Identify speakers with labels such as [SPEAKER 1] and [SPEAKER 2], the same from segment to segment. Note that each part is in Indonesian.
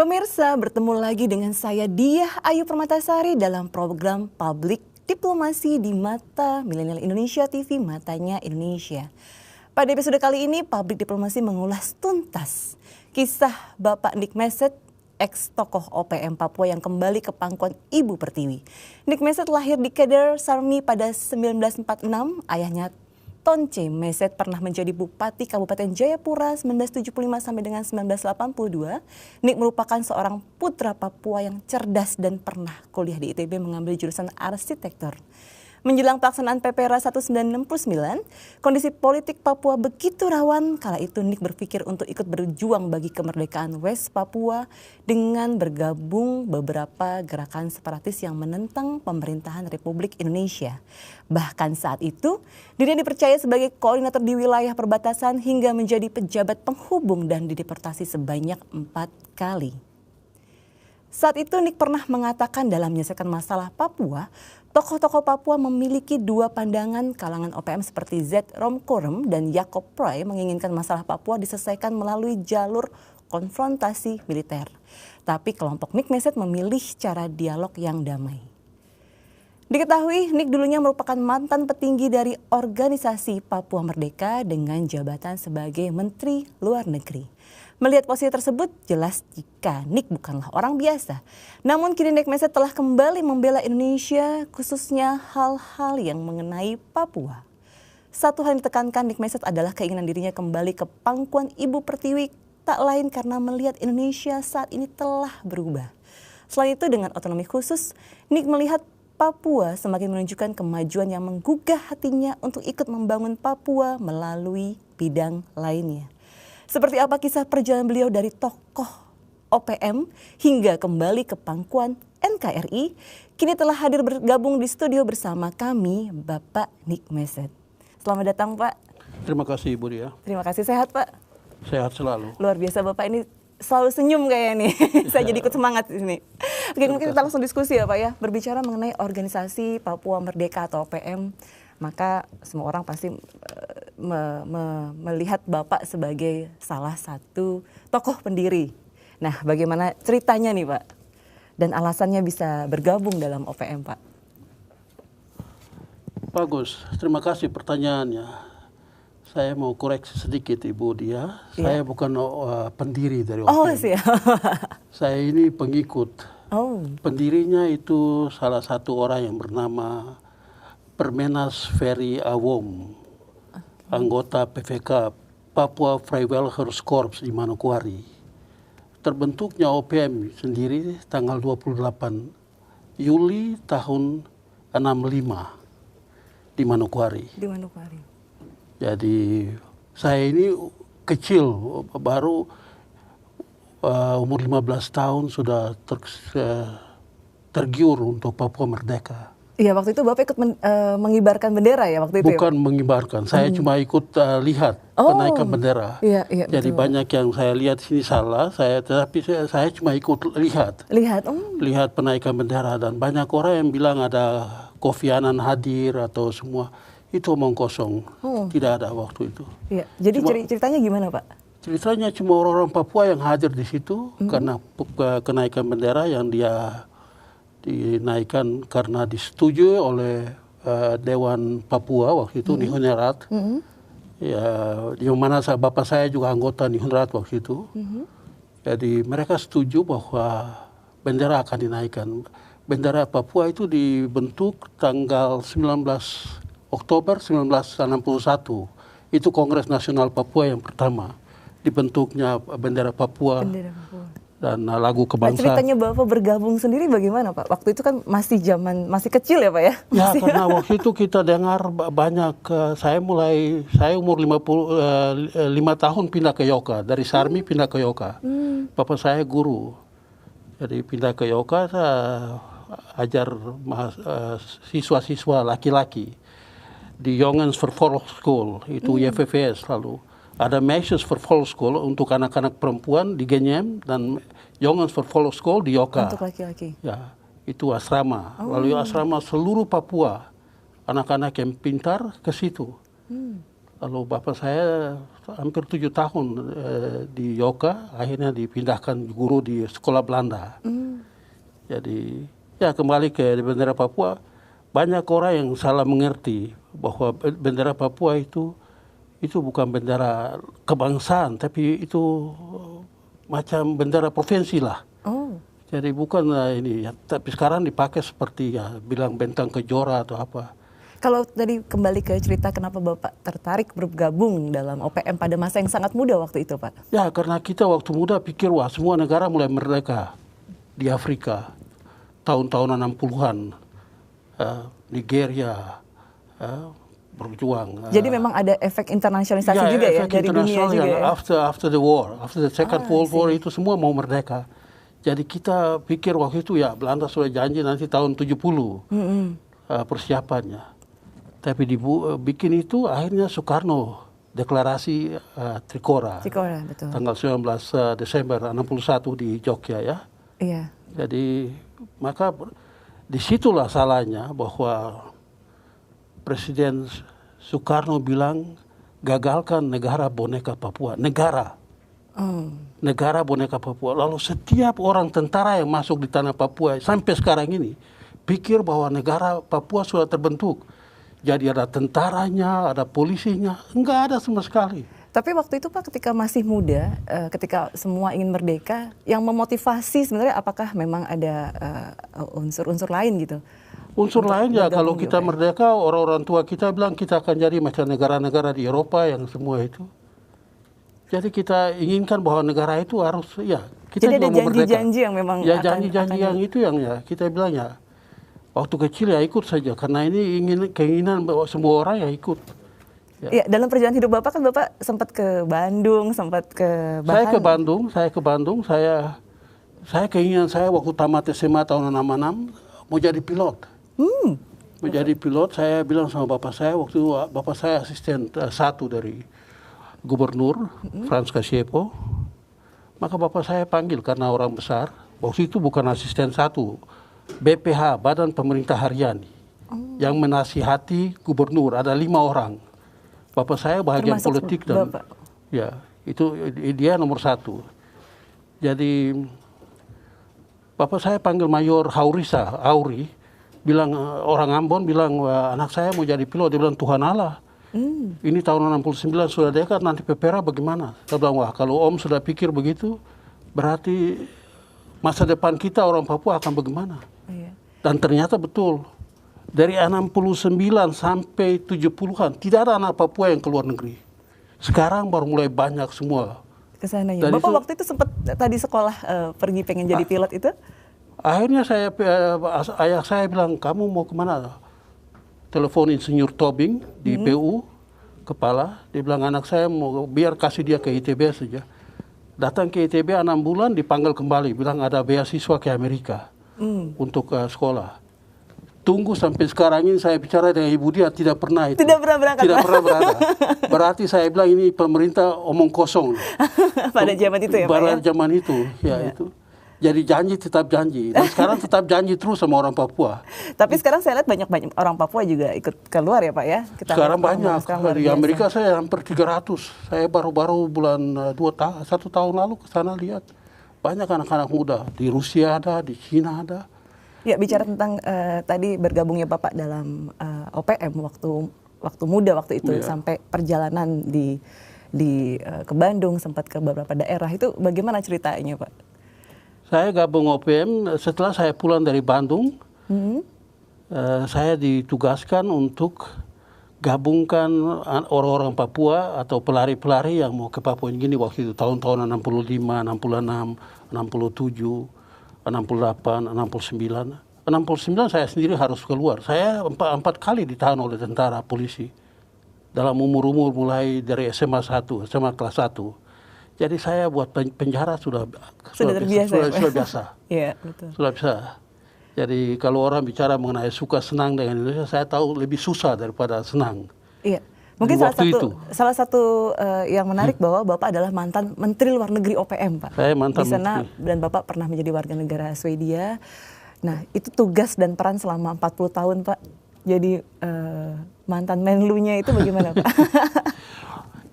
[SPEAKER 1] Pemirsa, bertemu lagi dengan saya Diah Ayu Permatasari dalam program Public Diplomasi di Mata Milenial Indonesia TV, Matanya Indonesia. Pada episode kali ini, Public Diplomasi mengulas tuntas kisah Bapak Nick Messet, ex-tokoh OPM Papua yang kembali ke pangkuan Ibu Pertiwi. Nick Messet lahir di Keder, Sarmi pada 1946. Ayahnya Tonce Messet pernah menjadi Bupati Kabupaten Jayapura 1975 sampai dengan 1982. Nick merupakan seorang putra Papua yang cerdas dan pernah kuliah di ITB mengambil jurusan arsitektur. Menjelang pelaksanaan PPRA 1969, kondisi politik Papua begitu rawan. Kala itu Nick berpikir untuk ikut berjuang bagi kemerdekaan West Papua dengan bergabung beberapa gerakan separatis yang menentang pemerintahan Republik Indonesia. Bahkan saat itu, dirinya dipercaya sebagai koordinator di wilayah perbatasan hingga menjadi pejabat penghubung dan dideportasi sebanyak 4 kali. Saat itu Nick pernah mengatakan dalam menyelesaikan masalah Papua, tokoh-tokoh Papua memiliki dua pandangan. Kalangan OPM seperti Z. Romkorem dan Jacob Proy menginginkan masalah Papua diselesaikan melalui jalur konfrontasi militer. Tapi kelompok Nick Messet memilih cara dialog yang damai. Diketahui Nick dulunya merupakan mantan petinggi dari organisasi Papua Merdeka dengan jabatan sebagai Menteri Luar Negeri. Melihat posisi tersebut, jelas jika Nick bukanlah orang biasa. Namun kini Nick Messet telah kembali membela Indonesia, khususnya hal-hal yang mengenai Papua. Satu hal yang ditekankan Nick Messet adalah keinginan dirinya kembali ke pangkuan Ibu Pertiwi, tak lain karena melihat Indonesia saat ini telah berubah. Selain itu, dengan otonomi khusus, Nick melihat Papua semakin menunjukkan kemajuan yang menggugah hatinya untuk ikut membangun Papua melalui bidang lainnya. Seperti apa kisah perjalanan beliau dari tokoh OPM hingga kembali ke pangkuan NKRI, kini telah hadir bergabung di studio bersama kami, Bapak Nick Messet. Selamat datang, Pak.
[SPEAKER 2] Terima kasih, Ibu Dia.
[SPEAKER 1] Terima kasih, sehat, Pak?
[SPEAKER 2] Sehat selalu.
[SPEAKER 1] Luar biasa, Bapak ini selalu senyum kayaknya nih. Saya jadi ikut semangat di sini. Oke, mungkin kita langsung diskusi ya, Pak ya. Berbicara mengenai organisasi Papua Merdeka atau OPM, maka semua orang pasti melihat Bapak sebagai salah satu tokoh pendiri. Nah, bagaimana ceritanya nih, Pak? Dan alasannya bisa bergabung dalam OPM, Pak?
[SPEAKER 2] Bagus, terima kasih pertanyaannya. Saya mau koreksi sedikit, Ibu Dia. Saya bukan pendiri dari OPM.
[SPEAKER 1] Oh, siap.
[SPEAKER 2] Saya ini pengikut.
[SPEAKER 1] Oh.
[SPEAKER 2] Pendirinya itu salah satu orang yang bernama Permenas Ferry Awom, anggota PVK Papua Free Welfare Corps di Manokwari. Terbentuknya OPM sendiri tanggal 28 Juli tahun 65 di Manokwari.
[SPEAKER 1] Di Manokwari.
[SPEAKER 2] Jadi saya ini kecil, baru umur 15 tahun sudah tergiur untuk Papua Merdeka.
[SPEAKER 1] Iya, waktu itu Bapak ikut mengibarkan bendera ya waktu itu?
[SPEAKER 2] Bukan mengibarkan, saya cuma ikut lihat penaikan bendera.
[SPEAKER 1] Iya,
[SPEAKER 2] jadi betul. Banyak yang saya lihat sini salah, tetapi saya cuma ikut lihat. Lihat penaikan bendera, dan banyak orang yang bilang ada Kofi Annan hadir atau semua. Itu omong kosong, tidak ada waktu itu. Iya.
[SPEAKER 1] Jadi ceritanya gimana, Pak?
[SPEAKER 2] Ceritanya cuma orang-orang Papua yang hadir di situ karena kenaikan bendera yang dia dinaikkan karena disetujui oleh Dewan Papua waktu itu, Nihunerat. Ya, yang mana bapak saya juga anggota Nihunerat waktu itu. Jadi mereka setuju bahwa bendera akan dinaikkan. Bendera Papua itu dibentuk tanggal 19 Oktober 1961. Itu Kongres Nasional Papua yang pertama. Dibentuknya bendera Papua. Dan lagu kebangsaan.
[SPEAKER 1] Nah, ceritanya Bapak bergabung sendiri bagaimana, Pak? Waktu itu kan masih kecil ya, Pak ya?
[SPEAKER 2] Ya, karena waktu itu kita dengar banyak, saya umur 5 tahun pindah ke Yoka, dari Sarmi pindah ke Yoka. Bapak saya guru. Jadi pindah ke Yoka, saya ajar siswa-siswa laki-laki di Jongens Vervolg School, itu YVVS lalu. Ada Meisjes Vervolg School untuk anak-anak perempuan di Genyem dan Jongens Vervolg School di Yoka.
[SPEAKER 1] Untuk laki-laki.
[SPEAKER 2] Ya, itu asrama. Lalu asrama seluruh Papua, anak-anak yang pintar ke situ. Lalu bapak saya hampir 7 tahun di Yoka, akhirnya dipindahkan guru di sekolah Belanda. Jadi ya kembali ke bendera Papua, banyak orang yang salah mengerti bahwa bendera Papua itu bukan bendera kebangsaan, tapi itu macam bendera provinsi lah.
[SPEAKER 1] Oh.
[SPEAKER 2] Jadi bukan ini, ya, tapi sekarang dipakai seperti ya bilang bentang kejora atau apa.
[SPEAKER 1] Kalau tadi kembali ke cerita kenapa Bapak tertarik bergabung dalam OPM pada masa yang sangat muda waktu itu, Pak?
[SPEAKER 2] Ya karena kita waktu muda pikir wah semua negara mulai merdeka di Afrika tahun-tahun 60-an, Nigeria berjuang.
[SPEAKER 1] Jadi memang ada efek internasionalisasi juga ya dari dunia juga ya?
[SPEAKER 2] After the war, after the Second World War itu semua mau merdeka. Jadi kita pikir waktu itu ya Belanda sudah janji nanti tahun 70 persiapannya. Tapi bikin itu akhirnya Soekarno deklarasi Trikora.
[SPEAKER 1] Trikora, betul.
[SPEAKER 2] Tanggal 19 Desember 61 di Jogja ya.
[SPEAKER 1] Iya.
[SPEAKER 2] Jadi maka disitulah salahnya bahwa Presiden Soekarno bilang gagalkan negara boneka Papua. Negara boneka Papua. Lalu setiap orang tentara yang masuk di tanah Papua sampai sekarang ini pikir bahwa negara Papua sudah terbentuk. Jadi ada tentaranya, ada polisinya, enggak ada sama sekali.
[SPEAKER 1] Tapi waktu itu Pak ketika masih muda, ketika semua ingin merdeka, yang memotivasi sebenarnya apakah memang ada unsur-unsur lain gitu?
[SPEAKER 2] Unsur lain ya kalau kita merdeka, orang-orang tua kita bilang kita akan jadi macam negara-negara di Eropa yang semua itu. Jadi kita inginkan bahwa negara itu harus ya kita
[SPEAKER 1] jadi
[SPEAKER 2] juga
[SPEAKER 1] ada
[SPEAKER 2] mau merdeka.
[SPEAKER 1] janji-janji yang memang
[SPEAKER 2] ya janji-janji yang itu yang ya kita bilang ya waktu kecil ya ikut saja karena ini keinginan bahwa semua orang ya ikut.
[SPEAKER 1] Ya, dalam perjalanan hidup Bapak kan Bapak sempat ke Bandung, sempat ke
[SPEAKER 2] Saya ke Bandung, saya keinginan saya waktu tamat SMA tahun 66 mau jadi pilot. Mau jadi pilot, saya bilang sama bapak saya waktu itu bapak saya asisten satu dari Gubernur Frans Kasiepo. Maka bapak saya panggil karena orang besar. Waktu itu bukan asisten satu, BPH Badan Pemerintah Harian yang menasihati gubernur ada 5 orang. Bapak saya bahagian
[SPEAKER 1] termasuk
[SPEAKER 2] politik dan
[SPEAKER 1] Bapak.
[SPEAKER 2] Ya itu dia nomor 1. Jadi bapak saya panggil Mayor Auri, bilang orang Ambon bilang anak saya mau jadi pilot, dia bilang Tuhan Allah. Ini tahun 69 sudah dekat, nanti PPRA bagaimana? Saya bilang wah kalau Om sudah pikir begitu, berarti masa depan kita orang Papua akan bagaimana?
[SPEAKER 1] Iya.
[SPEAKER 2] Dan ternyata betul. Dari 69 sampai 70-an tidak ada anak Papua yang keluar negeri. Sekarang baru mulai banyak semua.
[SPEAKER 1] Kesananya. Bapak waktu itu sempat tadi sekolah pergi pengen jadi pilot itu?
[SPEAKER 2] Akhirnya ayah saya bilang kamu mau kemana? Telepon Insinyur Tobing di PU kepala. Dia bilang anak saya mau biar kasih dia ke ITB saja. Datang ke ITB 6 bulan dipanggil kembali. Bilang ada beasiswa ke Amerika untuk sekolah. Tunggu sampai sekarang ini saya bicara dengan ibu dia tidak pernah itu.
[SPEAKER 1] Tidak pernah berangkat.
[SPEAKER 2] Tidak pernah berangkat. Berarti saya bilang ini pemerintah omong kosong.
[SPEAKER 1] Pada zaman itu ya Pak ya?
[SPEAKER 2] Pada zaman itu, ya itu. Jadi janji tetap janji. Dan sekarang tetap janji terus sama orang Papua.
[SPEAKER 1] Tapi sekarang saya lihat banyak orang Papua juga ikut keluar ya Pak ya?
[SPEAKER 2] Sekarang banyak. Di Amerika saya hampir 300. Saya baru-baru bulan 1 tahun lalu ke sana lihat. Banyak anak-anak muda. Di Rusia ada, di Cina ada.
[SPEAKER 1] Ya bicara tentang tadi bergabungnya Bapak dalam OPM waktu muda waktu itu sampai perjalanan ke Bandung sempat ke beberapa daerah itu bagaimana ceritanya Pak?
[SPEAKER 2] Saya gabung OPM setelah saya pulang dari Bandung. Saya ditugaskan untuk gabungkan orang-orang Papua atau pelari-pelari yang mau ke Papua Nugini waktu itu tahun-tahun 65, 66, 67. 68, 69. 69 saya sendiri harus keluar. Saya 4 kali ditahan oleh tentara polisi. Dalam umur-umur mulai dari SMA 1, SMA kelas 1. Jadi saya buat penjara sudah
[SPEAKER 1] terbiasa.
[SPEAKER 2] Sudah biasa.
[SPEAKER 1] Iya, betul.
[SPEAKER 2] Sudah bisa. Jadi kalau orang bicara mengenai suka senang dengan Indonesia, saya tahu lebih susah daripada senang.
[SPEAKER 1] Iya. Mungkin salah satu yang menarik bahwa Bapak adalah mantan Menteri Luar Negeri OPM, Pak.
[SPEAKER 2] Saya mantan
[SPEAKER 1] di sana
[SPEAKER 2] menteri.
[SPEAKER 1] Dan Bapak pernah menjadi warga negara Swedia. Nah, itu tugas dan peran selama 40 tahun, Pak. Jadi mantan Menlunya itu bagaimana, Pak?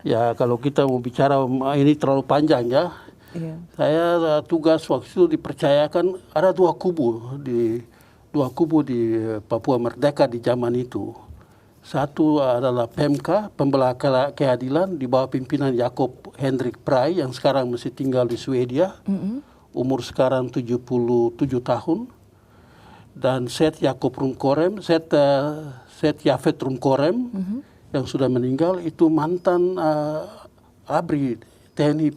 [SPEAKER 2] Ya kalau kita mau bicara ini terlalu panjang ya.
[SPEAKER 1] Iya.
[SPEAKER 2] Saya tugas waktu itu dipercayakan ada dua kubu di Papua Merdeka di zaman itu. Satu adalah PMK, Pembela Keadilan di bawah pimpinan Jacob Hendrik Prai yang sekarang masih tinggal di Swedia. Umur sekarang 77 tahun. Dan Set Jacob Rumkorem, Set Yafet Rumkorem yang sudah meninggal itu mantan ABRI TNI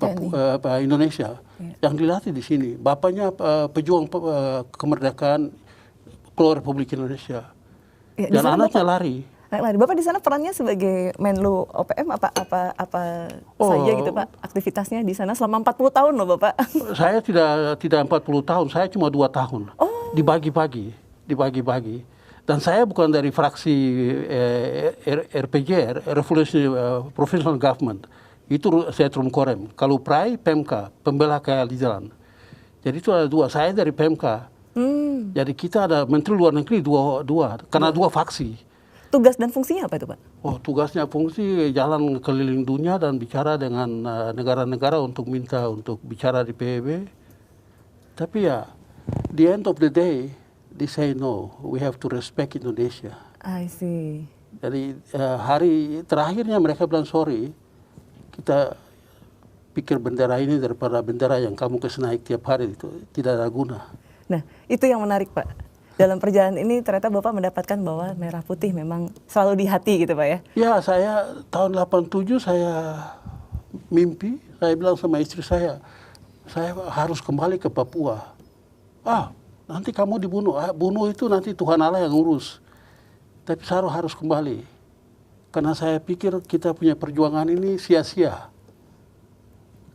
[SPEAKER 2] Indonesia yang dilatih di sini. Bapaknya pejuang kemerdekaan Pro Republik Indonesia.
[SPEAKER 1] Ya,
[SPEAKER 2] Dan anaknya lari.
[SPEAKER 1] Bapak di sana perannya sebagai Menlu OPM apa saja gitu Pak aktivitasnya di sana selama 40 tahun loh Bapak.
[SPEAKER 2] Saya tidak 40 tahun, saya cuma 2 tahun. Dibagi-bagi. Dan saya bukan dari fraksi RPG, Revolutionary Provisional Government. Itu saya Rumkorem. Kalau Prai, PMK, Pembela Keadilan. Jadi itu ada dua. Saya dari PMK. Jadi kita ada Menteri Luar Negeri dua karena dua faksi.
[SPEAKER 1] Tugas dan fungsinya apa itu Pak?
[SPEAKER 2] Tugasnya fungsi jalan keliling dunia dan bicara dengan negara-negara untuk bicara di PBB. Tapi ya, the end of the day, they say no, we have to respect Indonesia.
[SPEAKER 1] I see.
[SPEAKER 2] Jadi hari terakhirnya mereka bilang sorry, kita pikir bendera ini daripada bendera yang kamu kasih naik tiap hari itu tidak ada guna.
[SPEAKER 1] Nah, itu yang menarik Pak. Dalam perjalanan ini ternyata Bapak mendapatkan bahwa merah putih memang selalu di hati gitu Pak ya? Ya,
[SPEAKER 2] saya tahun 87 saya mimpi, saya bilang sama istri saya harus kembali ke Papua. Nanti kamu dibunuh, bunuh itu nanti Tuhan Allah yang urus. Tapi saya harus kembali. Karena saya pikir kita punya perjuangan ini sia-sia.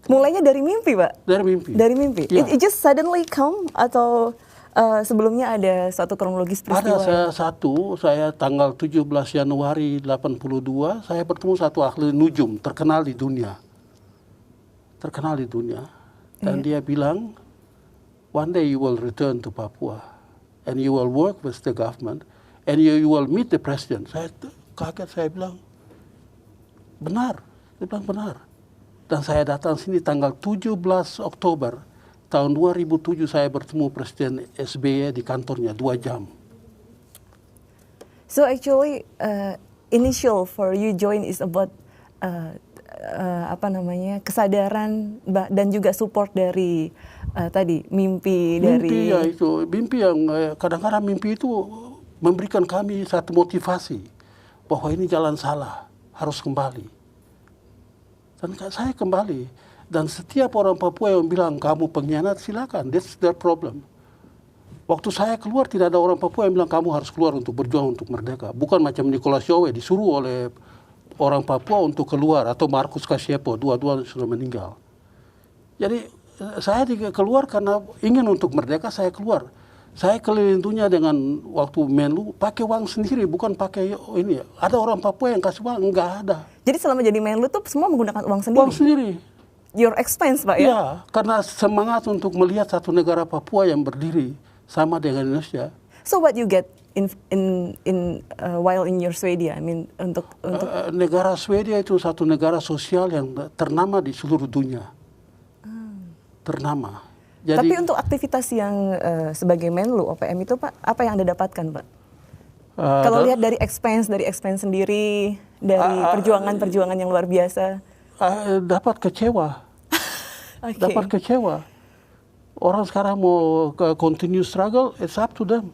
[SPEAKER 1] Mulainya dari mimpi Pak?
[SPEAKER 2] Dari mimpi.
[SPEAKER 1] Dari mimpi?
[SPEAKER 2] Ya.
[SPEAKER 1] It just suddenly come atau sebelumnya ada suatu kronologis peristiwa?
[SPEAKER 2] Ada saya tanggal 17 Januari 82, saya bertemu satu ahli nujum terkenal di dunia. Dan dia bilang, one day you will return to Papua and you will work with the government and you will meet the president. Saya kaget, saya bilang, benar. Dia bilang benar. Dan saya datang sini tanggal 17 Oktober tahun 2007 saya bertemu Presiden SBY di kantornya 2 jam.
[SPEAKER 1] So actually initial for you join is about kesadaran dan juga support dari tadi mimpi dari
[SPEAKER 2] ya itu mimpi yang kadang-kadang mimpi itu memberikan kami satu motivasi bahwa ini jalan salah, harus kembali. Dan saya kembali. Dan setiap orang Papua yang bilang kamu pengkhianat, silakan, that's their problem. Waktu saya keluar tidak ada orang Papua yang bilang kamu harus keluar untuk berjuang untuk merdeka. Bukan macam Nicholas Yowe disuruh oleh orang Papua untuk keluar atau Marcus Kasiepo, dua-dua sudah meninggal. Jadi saya keluar karena ingin untuk merdeka, saya keluar. Saya keliling dunia dengan waktu Menlu pakai uang sendiri, bukan pakai ini. Ada orang Papua yang kasih uang, enggak ada.
[SPEAKER 1] Jadi selama jadi Menlu tuh semua menggunakan uang sendiri?
[SPEAKER 2] Uang sendiri.
[SPEAKER 1] Your expense Pak ya?
[SPEAKER 2] Ya, karena semangat untuk melihat satu negara Papua yang berdiri sama dengan Indonesia.
[SPEAKER 1] So what you get while in your Swedia? I mean untuk
[SPEAKER 2] negara Swedia itu satu negara sosial yang ternama di seluruh dunia. Ternama. Jadi,
[SPEAKER 1] tapi untuk aktivitas yang sebagai Menlu OPM itu Pak, apa yang Anda dapatkan Pak? Kalau lihat dari expense sendiri, dari perjuangan yang luar biasa.
[SPEAKER 2] Dapat kecewa.
[SPEAKER 1] Okay.
[SPEAKER 2] Dapat kecewa. Orang sekarang mau continue struggle, it's up to them.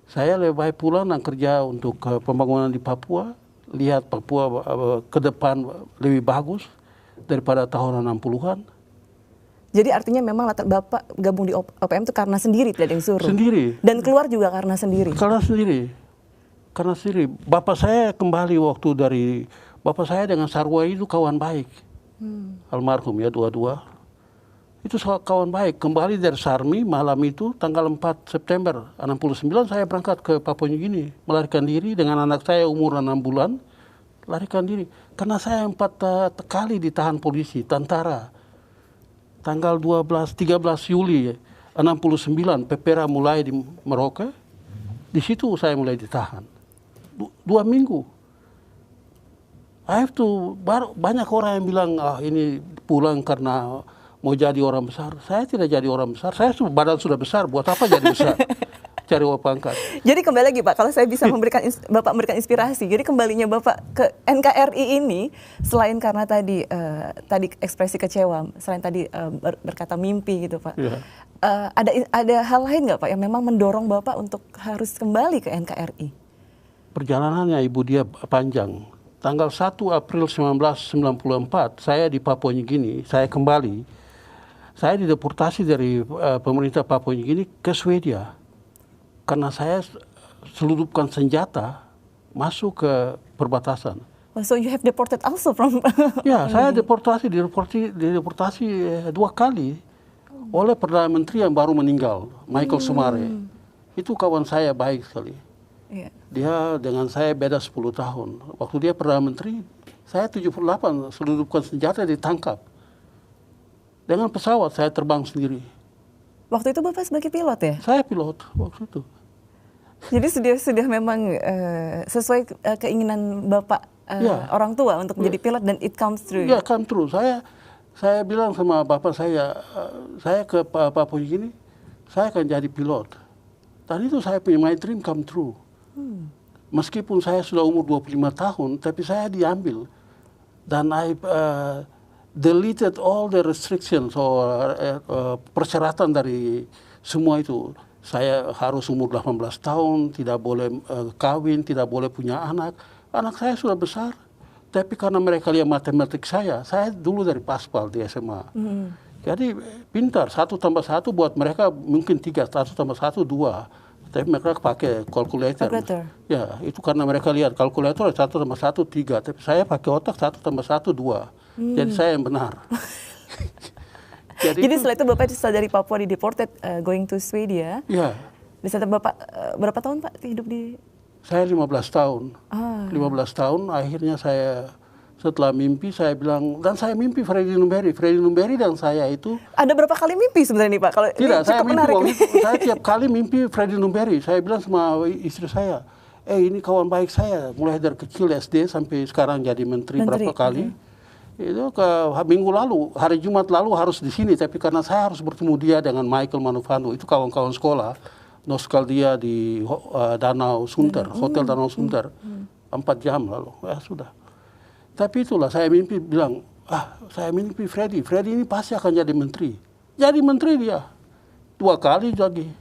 [SPEAKER 2] Saya lebih baik pulang dan kerja untuk pembangunan di Papua, lihat Papua ke depan lebih bagus daripada tahun 60-an.
[SPEAKER 1] Jadi artinya memang latar Bapak gabung di OPM itu karena sendiri, tidak ada yang suruh?
[SPEAKER 2] Sendiri.
[SPEAKER 1] Dan keluar juga karena sendiri?
[SPEAKER 2] Karena sendiri. Bapak saya kembali Bapak saya dengan Sarwa itu kawan baik. Almarhum ya, dua-dua. Itu kawan baik. Kembali dari Sarmi malam itu tanggal 4 September 69 saya berangkat ke Papua New Guinea. Melarikan diri dengan anak saya umur 6 bulan. Larikan diri. Karena saya 4 kali ditahan polisi, tentara. Tanggal 13 Juli 69 Pepera mulai di Merauke. Di situ saya mulai ditahan. 2 minggu. banyak orang yang bilang, ini pulang karena mau jadi orang besar. Saya tidak jadi orang besar, saya badan sudah besar, buat apa jadi besar? Cari pangkat.
[SPEAKER 1] Jadi kembali lagi Pak, kalau saya bisa Bapak memberikan inspirasi, jadi kembalinya Bapak ke NKRI ini, selain karena tadi ekspresi kecewa, selain tadi berkata mimpi gitu Pak, ada hal lain nggak Pak yang memang mendorong Bapak untuk harus kembali ke NKRI?
[SPEAKER 2] Perjalanannya Ibu dia panjang. Tanggal 1 April 1994, saya di Papua Nugini, saya kembali. Saya dideportasi dari pemerintah Papua Nugini ke Swedia. Karena saya seludupkan senjata masuk ke perbatasan.
[SPEAKER 1] Oh, so you have deported also from...
[SPEAKER 2] Ya, saya dideportasi 2 kali oleh Perdana Menteri yang baru meninggal, Michael Somare. Itu kawan saya baik sekali.
[SPEAKER 1] Yeah.
[SPEAKER 2] Dia dengan saya beda 10 tahun. Waktu dia Perdana Menteri, saya 78, seludupkan senjata ditangkap. Dengan pesawat saya terbang sendiri.
[SPEAKER 1] Waktu itu Bapak sebagai pilot ya?
[SPEAKER 2] Saya pilot waktu itu.
[SPEAKER 1] Jadi sudah memang sesuai keinginan Bapak orang tua untuk menjadi pilot dan it comes true.
[SPEAKER 2] Ya, come true. Saya bilang sama bapak saya ke Papua Nugini, saya akan jadi pilot. Dan itu saya punya my dream come true. Meskipun saya sudah umur 25 tahun, tapi saya diambil. Dan I deleted all the restrictions persyaratan dari semua itu. Saya harus umur 18 tahun, tidak boleh kawin, tidak boleh punya anak. Anak saya sudah besar. Tapi karena mereka lihat matematik saya dulu dari Paspal di SMA. Jadi pintar, 1 tambah 1 buat mereka mungkin 3, 1 tambah 1, 2. Tapi mereka pakai kalkulator. Ya, itu karena mereka lihat kalkulator 1 tambah 1, 3. Tapi saya pakai otak 1 tambah 1, 2. Jadi saya yang benar.
[SPEAKER 1] Jadi setelah itu Bapak dari Papua deported going to Swedia.
[SPEAKER 2] Ya.
[SPEAKER 1] Di sana Bapak berapa tahun Pak hidup di?
[SPEAKER 2] Saya 15 tahun. 15 tahun akhirnya saya setelah mimpi saya bilang, dan saya mimpi Freddy Numberi dan saya itu.
[SPEAKER 1] Ada berapa kali mimpi sebenarnya nih Pak? Kalau
[SPEAKER 2] tidak, saya mimpi saya tiap kali mimpi Freddy Numberi. Saya bilang sama istri saya, ini kawan baik saya, mulai dari kecil SD sampai sekarang jadi menteri. Berapa kali. Itu minggu lalu, hari Jumat lalu harus di sini, tapi karena saya harus bertemu dia dengan Michael Manufano, itu kawan-kawan sekolah, Nostalgia di Danau Sunter, Hotel Danau Sunter, 4 jam lalu, ya sudah. Tapi itulah saya mimpi bilang, saya mimpi Freddy ini pasti akan jadi menteri. Jadi menteri dia, 2 kali lagi.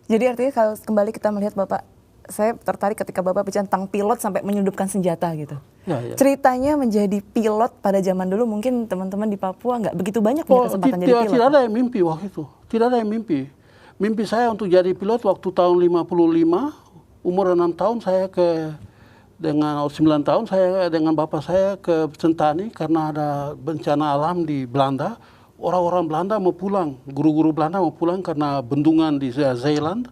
[SPEAKER 1] Jadi artinya kalau kembali kita melihat Bapak, saya tertarik ketika Bapak bicara tentang pilot sampai menyelundupkan senjata gitu.
[SPEAKER 2] Ya.
[SPEAKER 1] Ceritanya menjadi pilot pada zaman dulu mungkin teman-teman di Papua nggak begitu banyak punya kesempatan jadi pilot.
[SPEAKER 2] Tidak ada yang mimpi waktu itu. Tidak ada yang mimpi. Mimpi saya untuk jadi pilot waktu tahun 55, umur 6 tahun saya dengan 9 tahun saya dengan bapak saya ke Sentani karena ada bencana alam di Belanda. Orang-orang Belanda mau pulang, guru-guru Belanda mau pulang karena bendungan di Zeeland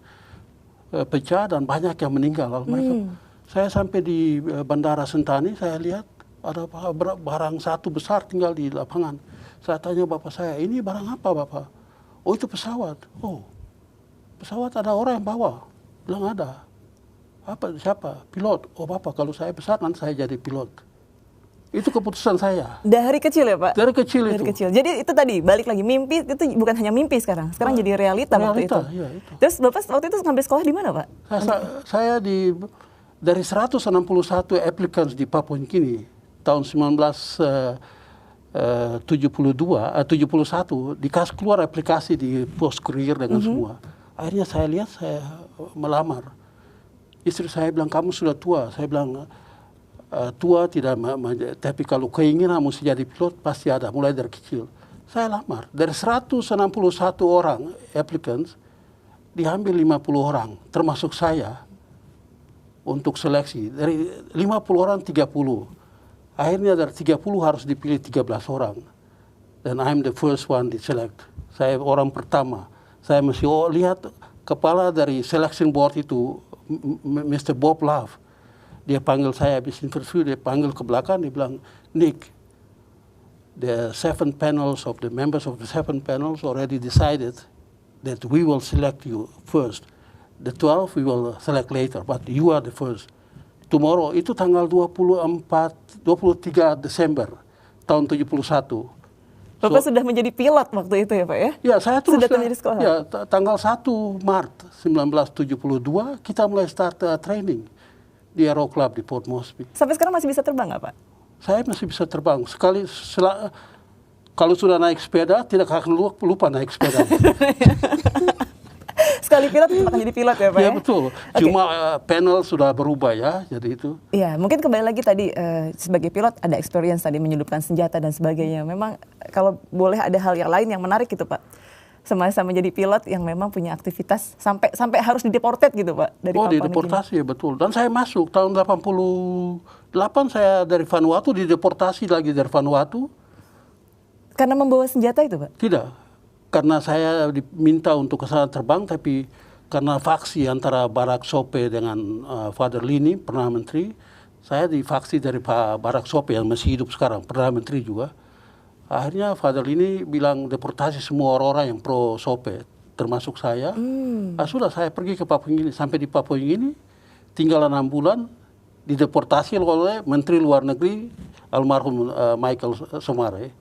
[SPEAKER 2] pecah dan banyak yang meninggal. Saya sampai di Bandara Sentani, saya lihat ada barang satu besar tinggal di lapangan. Saya tanya bapak saya, ini barang apa Bapak? Oh itu pesawat. Oh pesawat ada orang yang bawa? Bilang ada. Siapa? Pilot. Oh Bapak kalau saya besar nanti saya jadi pilot. Itu keputusan saya.
[SPEAKER 1] Dari kecil ya Pak?
[SPEAKER 2] Dari kecil.
[SPEAKER 1] Jadi itu tadi, balik lagi, mimpi itu bukan hanya mimpi sekarang jadi realita waktu itu.
[SPEAKER 2] Iya, itu.
[SPEAKER 1] Terus Bapak waktu itu ngambil sekolah di mana Pak?
[SPEAKER 2] Saya dari 161 applicants di Papua Nugini tahun 1971 dikasih keluar aplikasi di pos kurir dengan semua. Akhirnya saya lihat, saya melamar. Istri saya bilang, kamu sudah tua. Saya bilang, tua tidak, tapi kalau keinginan mesti jadi pilot pasti ada, mulai dari kecil. Saya lamar. Dari 161 orang applicants, diambil 50 orang, termasuk saya, untuk seleksi. Dari 50 orang, 30. Akhirnya dari 30 harus dipilih 13 orang. Dan I'm the first one di select. Saya orang pertama. Saya mesti lihat kepala dari selection board itu, Mr. Bob Love. Dia panggil saya habis interview, dia panggil ke belakang, dia bilang, Nick, the 7 panels of the members of the 7 panels already decided that we will select you first. The 12 we will select later, but you are the first. tomorrow itu tanggal 23 Desember tahun 71.
[SPEAKER 1] Bapak sudah menjadi pilot waktu itu ya Pak ya?
[SPEAKER 2] Ya, saya terus
[SPEAKER 1] sudah di sekolah.
[SPEAKER 2] Ya, tanggal 1 Maret 1972 kita mulai start training di Aero Club di Port Moresby.
[SPEAKER 1] Sampai sekarang masih bisa terbang nggak Pak?
[SPEAKER 2] Saya masih bisa terbang. Kalau sudah naik sepeda, tidak akan lupa naik sepeda.
[SPEAKER 1] Sekali pilot tetap akan jadi pilot ya Pak ya?
[SPEAKER 2] Ya betul.
[SPEAKER 1] Okay.
[SPEAKER 2] Cuma panel sudah berubah ya, jadi itu.
[SPEAKER 1] Iya, mungkin kembali lagi tadi sebagai pilot ada experience tadi menyelundupkan senjata dan sebagainya. Memang kalau boleh ada hal yang lain yang menarik gitu Pak. Semasa menjadi pilot yang memang punya aktivitas sampai harus dideported gitu Pak dari Papua
[SPEAKER 2] dideportasi ya betul. Dan saya masuk tahun 88 saya dari Vanuatu dideportasi lagi dari Vanuatu.
[SPEAKER 1] Karena membawa senjata itu Pak?
[SPEAKER 2] Tidak. Karena saya diminta untuk ke sana terbang, tapi karena faksi antara Barak Sope dengan Father Lini, Perdana Menteri, saya difaksi dari Pak Barak Sope yang masih hidup sekarang, Perdana Menteri juga. Akhirnya Father Lini bilang deportasi semua orang-orang yang pro Sope, termasuk saya. Sudah saya pergi ke Papua Nugini, sampai di Papua Nugini, tinggal 6 bulan, dideportasi oleh Menteri Luar Negeri, almarhum Michael Somare.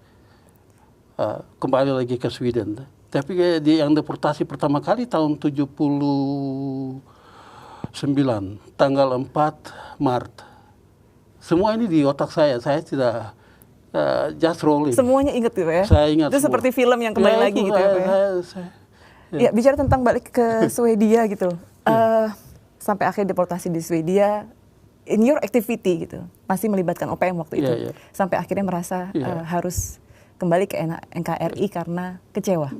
[SPEAKER 2] Kembali lagi ke Sweden. Tapi dia yang deportasi pertama kali tahun 79, tanggal 4 Maret. Semua ini di otak saya tidak just rolling.
[SPEAKER 1] Semuanya ingat gitu ya?
[SPEAKER 2] Saya ingat
[SPEAKER 1] itu semua. Seperti film yang kembali lagi gitu ya Pak ya? Ya, bicara tentang balik ke Swedia gitu. Sampai akhir deportasi di Swedia, in your activity gitu, masih melibatkan OPM waktu itu. Sampai akhirnya merasa harus kembali ke NKRI karena kecewa.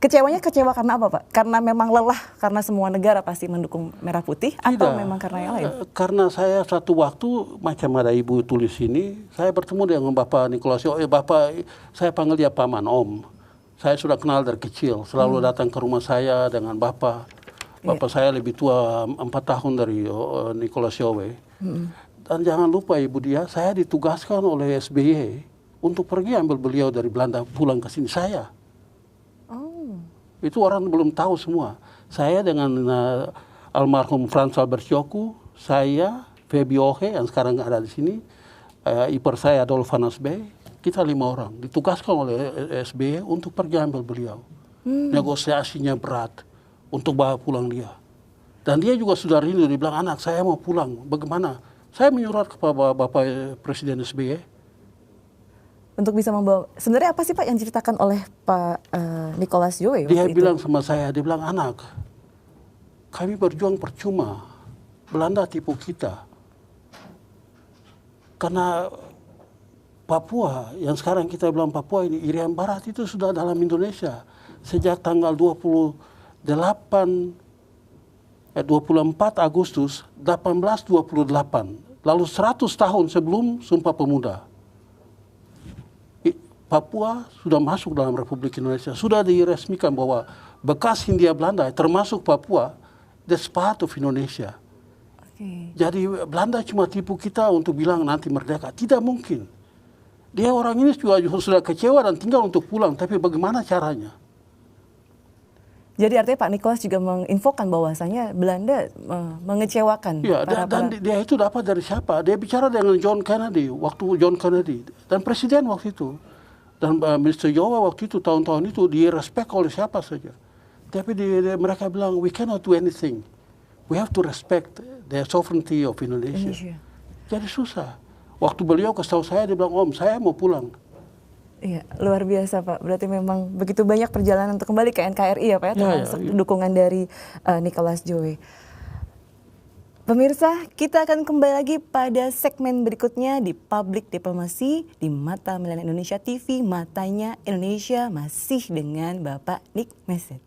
[SPEAKER 1] Kecewanya kecewa karena apa Pak? Karena memang lelah, karena semua negara pasti mendukung Merah Putih, atau memang karena yang lain?
[SPEAKER 2] Karena saya satu waktu, macam ada ibu tulis ini, saya bertemu dengan Bapak Nicholas Yohe. Bapak, saya panggil dia Paman, Om. Saya sudah kenal dari kecil, selalu datang ke rumah saya dengan Bapak. Bapak saya lebih tua 4 tahun dari Nicholas Yohe. Dan jangan lupa ibu dia, saya ditugaskan oleh SBY untuk pergi ambil beliau dari Belanda pulang ke sini saya. Itu orang belum tahu semua. Saya dengan almarhum Frans Albert Joku, saya, Febi Ohe yang sekarang ada di sini, ipar saya Adolf Van Asbey, kita 5 orang ditugaskan oleh SBY untuk pergi ambil beliau. Negosiasinya berat untuk bawa pulang dia. Dan dia juga sudah rindu, dia bilang, anak saya mau pulang, bagaimana? Saya menyurat kepada Bapak Presiden SBY.
[SPEAKER 1] Untuk bisa membawa, sebenarnya apa sih Pak yang diceritakan oleh Pak Nicholas Yohe?
[SPEAKER 2] Dia bilang sama saya, dia bilang, anak, kami berjuang percuma, Belanda tipu kita. Karena Papua, yang sekarang kita bilang Papua ini, Irian Barat itu sudah dalam Indonesia. Sejak tanggal 24 Agustus 1828, lalu 100 tahun sebelum Sumpah Pemuda. Papua sudah masuk dalam Republik Indonesia, sudah diresmikan bahwa bekas Hindia Belanda, termasuk Papua, that's part of Indonesia. Jadi Belanda cuma tipu kita untuk bilang nanti merdeka, tidak mungkin. Dia orang ini juga sudah kecewa dan tinggal untuk pulang, tapi bagaimana caranya?
[SPEAKER 1] Jadi artinya Pak Nicholas juga menginfokan bahwasanya Belanda mengecewakan.
[SPEAKER 2] Dan dia itu dapat dari siapa? Dia bicara dengan John Kennedy, waktu John Kennedy, dan Presiden waktu itu. Dan Mr. Yowa waktu itu, tahun-tahun itu, dia respect oleh siapa saja. Tapi mereka bilang, we cannot do anything. We have to respect the sovereignty of Indonesia. Jadi susah. Waktu beliau kasih tahu saya, dia bilang, Om, saya mau pulang.
[SPEAKER 1] Iya, luar biasa Pak. Berarti memang begitu banyak perjalanan untuk kembali ke NKRI ya Pak, termasuk dukungan dari Nicholas Yohe. Pemirsa, kita akan kembali lagi pada segmen berikutnya di Public Diplomasi di Mata Milenial Indonesia TV, Matanya Indonesia, masih dengan Bapak Nick Messet.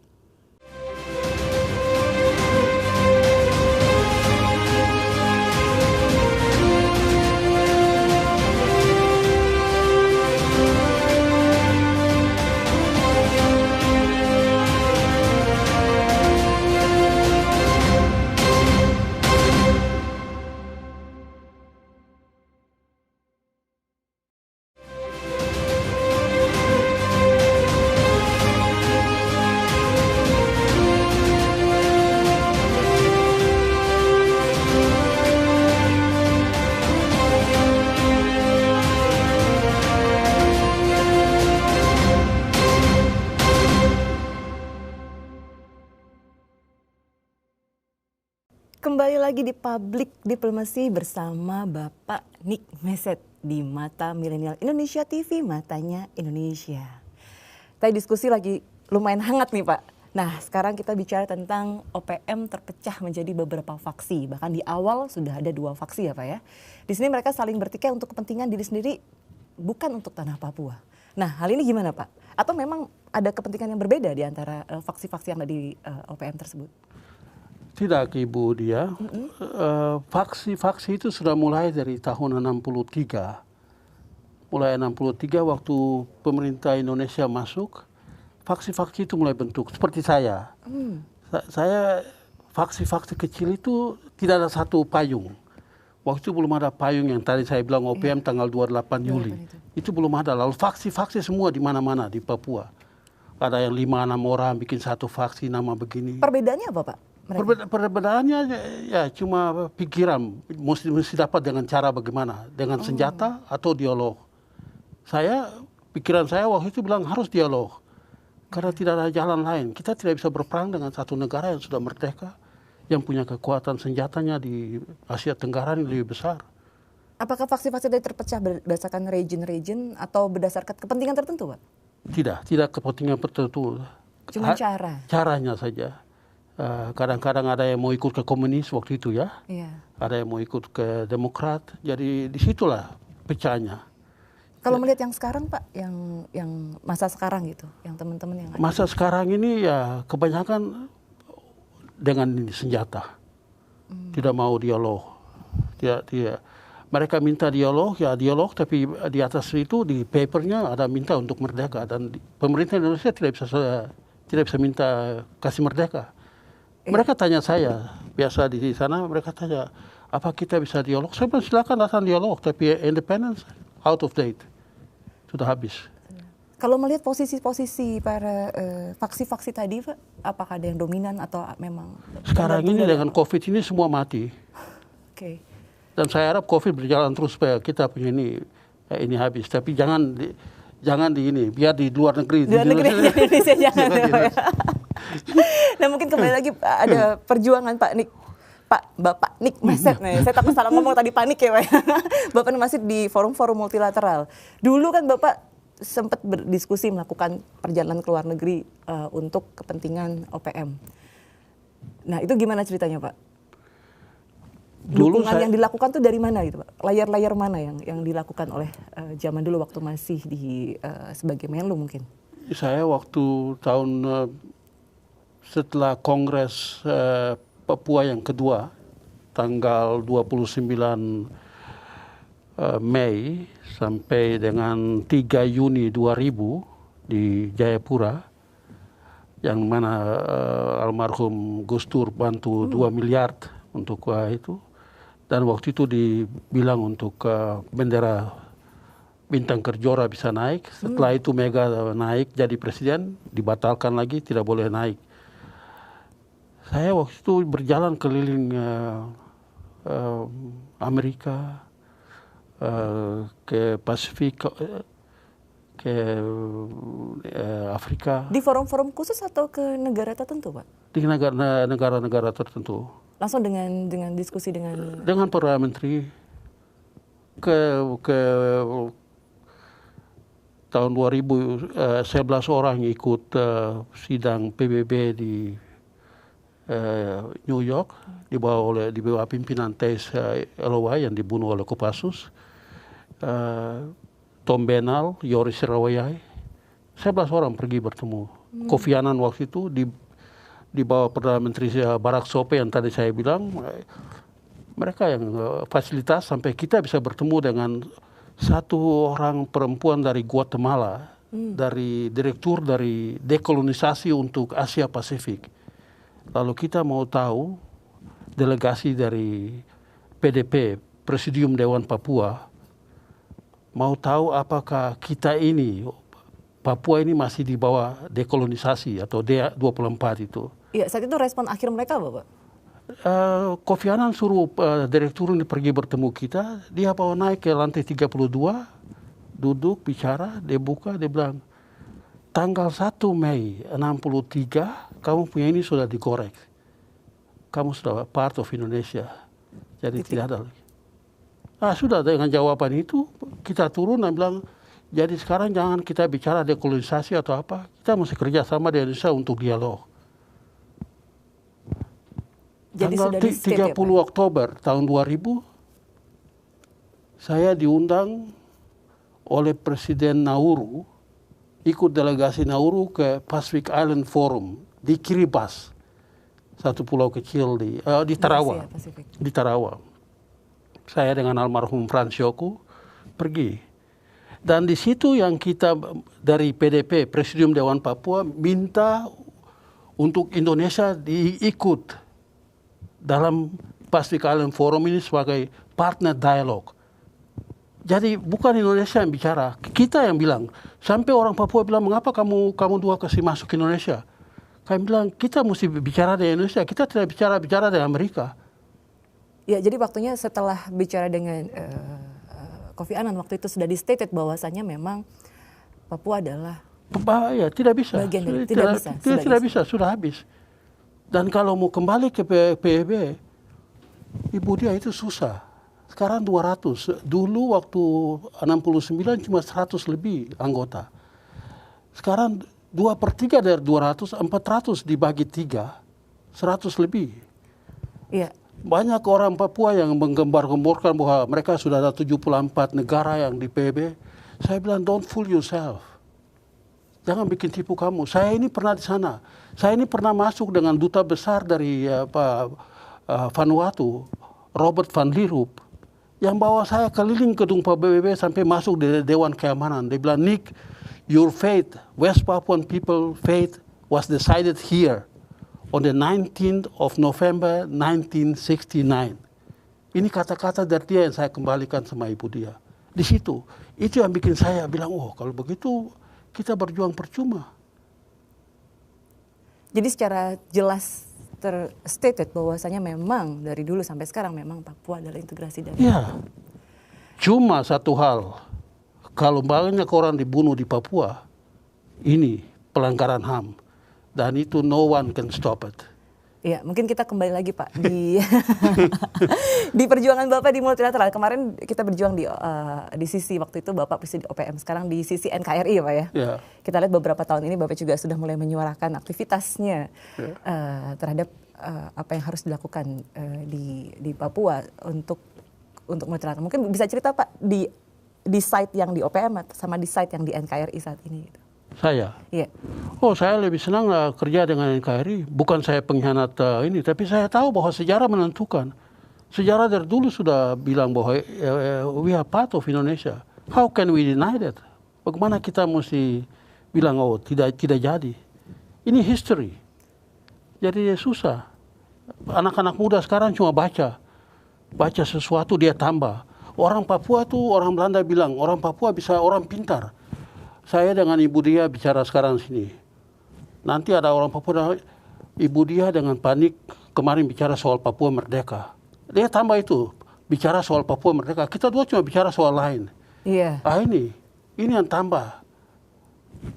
[SPEAKER 1] Kembali lagi di Public Diplomasi bersama Bapak Nick Meset di Mata Milenial Indonesia TV, Matanya Indonesia. Tadi diskusi lagi lumayan hangat nih Pak. Nah sekarang kita bicara tentang OPM terpecah menjadi beberapa faksi. Bahkan di awal sudah ada 2 faksi ya Pak ya. Di sini mereka saling bertikai untuk kepentingan diri sendiri, bukan untuk tanah Papua. Nah hal ini gimana Pak? Atau memang ada kepentingan yang berbeda di antara faksi-faksi yang ada di OPM tersebut?
[SPEAKER 2] Tidak Ibu Dia, faksi-faksi itu sudah mulai dari tahun 63. Mulai 63 waktu pemerintah Indonesia masuk, faksi-faksi itu mulai bentuk. Seperti saya. Saya faksi-faksi kecil itu tidak ada satu payung. Waktu itu belum ada payung yang tadi saya bilang OPM tanggal 28 Juli. Itu belum ada. Lalu faksi-faksi semua di mana-mana di Papua. Ada yang 5-6 orang bikin satu faksi nama begini.
[SPEAKER 1] Perbedaannya apa Pak?
[SPEAKER 2] Perbedaannya ya cuma pikiran, mesti dapat dengan cara bagaimana, dengan senjata atau dialog. Pikiran saya waktu itu bilang harus dialog, karena tidak ada jalan lain. Kita tidak bisa berperang dengan satu negara yang sudah merdeka, yang punya kekuatan senjatanya di Asia Tenggara yang lebih besar.
[SPEAKER 1] Apakah faksi-faksi tadi terpecah berdasarkan region-region atau berdasarkan kepentingan tertentu Pak?
[SPEAKER 2] Tidak kepentingan tertentu.
[SPEAKER 1] Cuma
[SPEAKER 2] caranya saja. Kadang-kadang ada yang mau ikut ke komunis waktu itu ya, ada yang mau ikut ke Demokrat, jadi disitulah pecahnya.
[SPEAKER 1] Kalau melihat yang sekarang Pak, yang masa sekarang gitu, yang teman-teman yang
[SPEAKER 2] masa sekarang ini ya kebanyakan dengan senjata, tidak mau dialog, tidak. Mereka minta dialog, ya dialog, tapi di atas itu di papernya ada minta untuk merdeka, dan pemerintah Indonesia tidak bisa minta kasih merdeka. Mereka tanya saya, biasa di sana mereka tanya, apa kita bisa dialog? Saya bilang silakan datang dialog, tapi independence out of date, sudah habis.
[SPEAKER 1] Kalau melihat posisi-posisi para faksi-faksi tadi Pak, apakah ada yang dominan atau memang?
[SPEAKER 2] Sekarang ini dengan COVID ini semua mati.
[SPEAKER 1] Oke.
[SPEAKER 2] Dan saya harap COVID berjalan terus supaya kita punya ini habis. Tapi jangan di ini, biar di luar negeri.
[SPEAKER 1] Di luar negeri Indonesia jangan. Nah mungkin kembali lagi ada perjuangan Bapak Nick Meset nih. Saya takut salah ngomong tadi, panik ya Pak. Bapak masih di forum-forum multilateral. Dulu kan Bapak sempat berdiskusi melakukan perjalanan ke luar negeri untuk kepentingan OPM. Nah itu gimana ceritanya Pak? Dukungan yang dilakukan tuh dari mana gitu Pak? Layar-layar mana yang dilakukan oleh zaman dulu waktu masih di sebagai Menlu mungkin?
[SPEAKER 2] Saya waktu tahun setelah Kongres Papua yang kedua, tanggal 29 Mei sampai dengan 3 Juni 2000 di Jayapura, yang mana almarhum Gus Dur bantu 2 miliar untuk itu. Dan waktu itu dibilang untuk bendera Bintang Kejora bisa naik. Setelah itu Mega naik jadi presiden, dibatalkan lagi, tidak boleh naik. Saya waktu itu berjalan keliling Amerika, ke Pasifik, ke Afrika.
[SPEAKER 1] Di forum-forum khusus atau ke negara tertentu Pak?
[SPEAKER 2] Di negara-negara tertentu.
[SPEAKER 1] Langsung dengan diskusi dengan
[SPEAKER 2] Perdana Menteri. Ke tahun 2000 11 orang ikut sidang PBB di New York, dibawa pimpinan TS LOI yang dibunuh oleh Kopassus, Tom Benal, Yoris Rawayai, 11 orang pergi bertemu. Kofi Annan waktu itu di bawah Perdana Menteri Barack Sope yang tadi saya bilang, mereka yang fasilitas sampai kita bisa bertemu dengan satu orang perempuan dari Guatemala, dari direktur dari dekolonisasi untuk Asia Pasifik. Lalu kita mau tahu delegasi dari PDP, Presidium Dewan Papua, mau tahu apakah kita ini, Papua ini masih di bawah dekolonisasi atau D24 itu.
[SPEAKER 1] Iya, saat itu respon akhir mereka apa Pak?
[SPEAKER 2] Kofi Annan suruh direktur ini pergi bertemu kita, dia bawa naik ke lantai 32, duduk, bicara, dia buka, dia bilang, tanggal 1 Mei 63, kamu punya ini sudah dikorek. kamu sudah part of Indonesia. Jadi tidak ada lagi. Sudah dengan jawaban itu kita turun dan bilang, jadi sekarang jangan kita bicara dekolonisasi atau apa. Kita mesti kerjasama di Indonesia untuk dialog.
[SPEAKER 1] Jadi
[SPEAKER 2] tanggal 30 Oktober tahun 2000, saya diundang oleh Presiden Nauru, ikut delegasi Nauru ke Pacific Island Forum di Kiribati, satu pulau kecil di Tarawa. Di Tarawa. Saya dengan almarhum Frans Yoku pergi. Dan di situ yang kita dari PDP, Presidium Dewan Papua, minta untuk Indonesia diikut dalam Pacific Island Forum ini sebagai partner dialog. Jadi bukan Indonesia yang bicara, kita yang bilang. Sampai orang Papua bilang, mengapa kamu dua kasih masuk Indonesia? Kami bilang, kita mesti bicara dengan Indonesia, kita tidak bicara dengan Amerika.
[SPEAKER 1] Ya, jadi waktunya setelah bicara dengan Kofi Annan waktu itu sudah di-stated bahwasannya memang Papua adalah
[SPEAKER 2] ya, tidak bisa.
[SPEAKER 1] Bagian dari, tidak bisa,
[SPEAKER 2] sudah habis. Dan kalau mau kembali ke PBB, Ibu Dia itu susah. Sekarang 200. Dulu waktu 69 cuma 100 lebih anggota. Sekarang 2/3 dari 200, 400 dibagi 3, 100 lebih.
[SPEAKER 1] Iya.
[SPEAKER 2] Banyak orang Papua yang menggembar-gemborkan bahwa mereka sudah ada 74 negara yang di PBB. Saya bilang, don't fool yourself. Jangan bikin tipu kamu. Saya ini pernah di sana. Saya ini pernah masuk dengan duta besar dari Vanuatu, Robert Van Lierop, yang bawa saya keliling gedung PBB sampai masuk di Dewan Keamanan. Dia bilang, Nick, your fate, West Papuan people fate was decided here on the 19th of November 1969. Ini kata-kata dari dia yang saya kembalikan sama Ibu Dia. Di situ, itu yang bikin saya bilang, oh kalau begitu kita berjuang percuma.
[SPEAKER 1] Jadi secara jelas terstated bahwasanya memang dari dulu sampai sekarang memang Papua adalah integrasi dari
[SPEAKER 2] Ya, cuma satu hal, kalau banyak orang dibunuh di Papua, ini pelanggaran HAM. Dan itu no one can stop it.
[SPEAKER 1] Ya, mungkin kita kembali lagi Pak di di perjuangan Bapak di multilateral. Kemarin kita berjuang di sisi waktu itu Bapak presiden OPM, sekarang di sisi NKRI ya Pak ya.
[SPEAKER 2] Ya.
[SPEAKER 1] Kita lihat beberapa tahun ini Bapak juga sudah mulai menyuarakan aktivitasnya terhadap apa yang harus dilakukan di Papua untuk multilateral. Mungkin bisa cerita Pak di site yang di OPM sama di site yang di NKRI saat ini gitu.
[SPEAKER 2] Saya?
[SPEAKER 1] Iya.
[SPEAKER 2] Oh, saya lebih senang kerja dengan NKRI. Bukan saya pengkhianat ini, tapi saya tahu bahwa sejarah menentukan. Sejarah dari dulu sudah bilang bahwa we are part of Indonesia. How can we deny that? Bagaimana kita mesti bilang, oh tidak jadi. Ini history. Jadi susah. Anak-anak muda sekarang cuma baca sesuatu dia tambah. Orang Papua tuh, orang Belanda bilang, orang Papua bisa orang pintar. Saya dengan Ibu Dia bicara sekarang sini. Nanti ada orang Papua, Ibu Dia dengan panik kemarin bicara soal Papua Merdeka. Dia tambah itu, bicara soal Papua Merdeka. Kita dua cuma bicara soal lain.
[SPEAKER 1] Iya.
[SPEAKER 2] Ini yang tambah.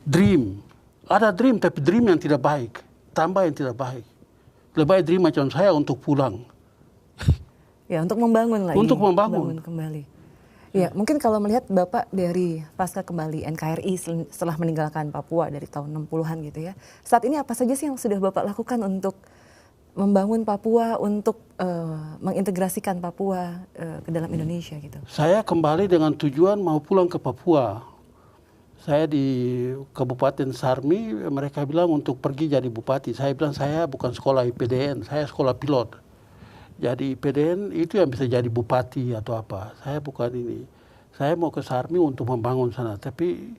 [SPEAKER 2] Dream. Ada dream, tapi dream yang tidak baik. Tambah yang tidak baik. Lebih baik dream macam saya untuk pulang.
[SPEAKER 1] Ya, untuk membangun lagi.
[SPEAKER 2] Untuk membangun
[SPEAKER 1] kembali. Ya, mungkin kalau melihat Bapak dari pasca kembali NKRI setelah meninggalkan Papua dari tahun 60-an gitu ya. Saat ini apa saja sih yang sudah Bapak lakukan untuk membangun Papua, untuk mengintegrasikan Papua ke dalam Indonesia gitu?
[SPEAKER 2] Saya kembali dengan tujuan mau pulang ke Papua. Saya di Kabupaten Sarmi, mereka bilang untuk pergi jadi bupati. Saya bilang saya bukan sekolah IPDN, saya sekolah pilot. Jadi IPDN itu yang bisa jadi bupati atau apa. Saya bukan ini. Saya mau ke Sarmi untuk membangun sana. Tapi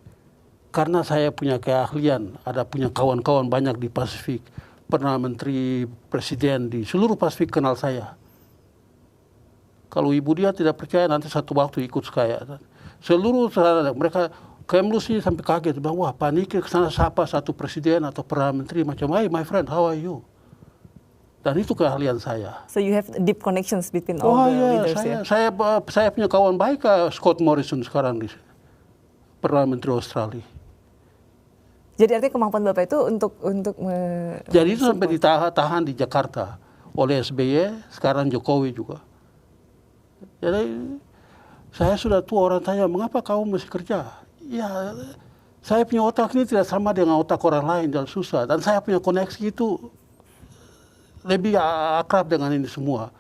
[SPEAKER 2] karena saya punya keahlian, punya kawan-kawan banyak di Pasifik. Pernah menteri, presiden di seluruh Pasifik kenal saya. Kalau Ibu Dia tidak percaya nanti satu waktu ikut saya. Seluruh mereka Kemlu sih sampai kaget. Bilang, wah panik ke sana siapa satu presiden atau perdana menteri macam, hey my friend, how are you? Dan itu keahlian saya.
[SPEAKER 1] So you have deep connections between all the leaders ya?
[SPEAKER 2] Saya punya kawan baik Scott Morrison sekarang di Perdana Menteri Australia.
[SPEAKER 1] Jadi artinya kemampuan Bapak itu untuk
[SPEAKER 2] Jadi itu sampai ditahan di Jakarta oleh SBY, sekarang Jokowi juga. Jadi saya sudah tua, orang tanya, mengapa kamu masih kerja? Ya, saya punya otak ini tidak sama dengan otak orang lain, dan susah. Dan saya punya koneksi itu lebih akrab dengan ini semua.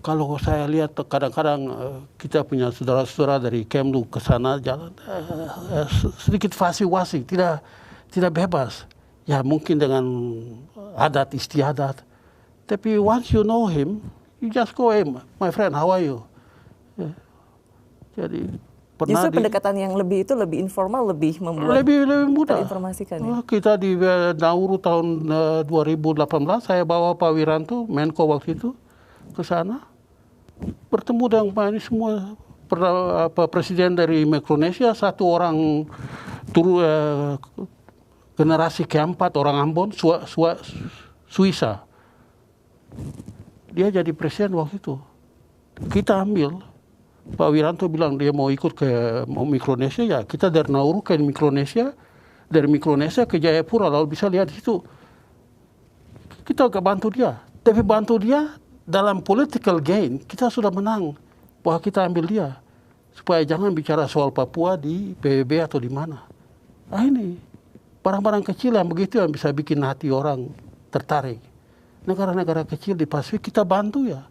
[SPEAKER 2] Kalau saya lihat kadang-kadang kita punya saudara-saudara dari Kemlu ke sana jalan sedikit fasih-wasih, tidak bebas. Ya mungkin dengan adat istiadat. Tapi once you know him, you just go, hey, my friend, how are you? Ya. Jadi
[SPEAKER 1] justru pendekatan yang lebih itu lebih informal, lebih membuat
[SPEAKER 2] lebih mudah
[SPEAKER 1] terinformasikan. Ya?
[SPEAKER 2] Kita di Nauru tahun 2018 saya bawa Pak Wiranto, Menko waktu itu ke sana. Bertemu dengan ini semua presiden dari Mikronesia, satu orang generasi keempat orang Ambon, Suisa. Dia jadi presiden waktu itu. Kita ambil, Pak Wiranto bilang dia mau ikut ke Mikronesia, ya kita dari Nauru ke Mikronesia, dari Mikronesia ke Jayapura, lalu bisa lihat itu. Kita gak bantu dia, tapi bantu dia dalam political gain, kita sudah menang. Bahwa kita ambil dia. Supaya jangan bicara soal Papua di PBB atau di mana. Nah ini, barang-barang kecil yang begitu yang bisa bikin hati orang tertarik. Negara-negara kecil di Pasifik kita bantu ya.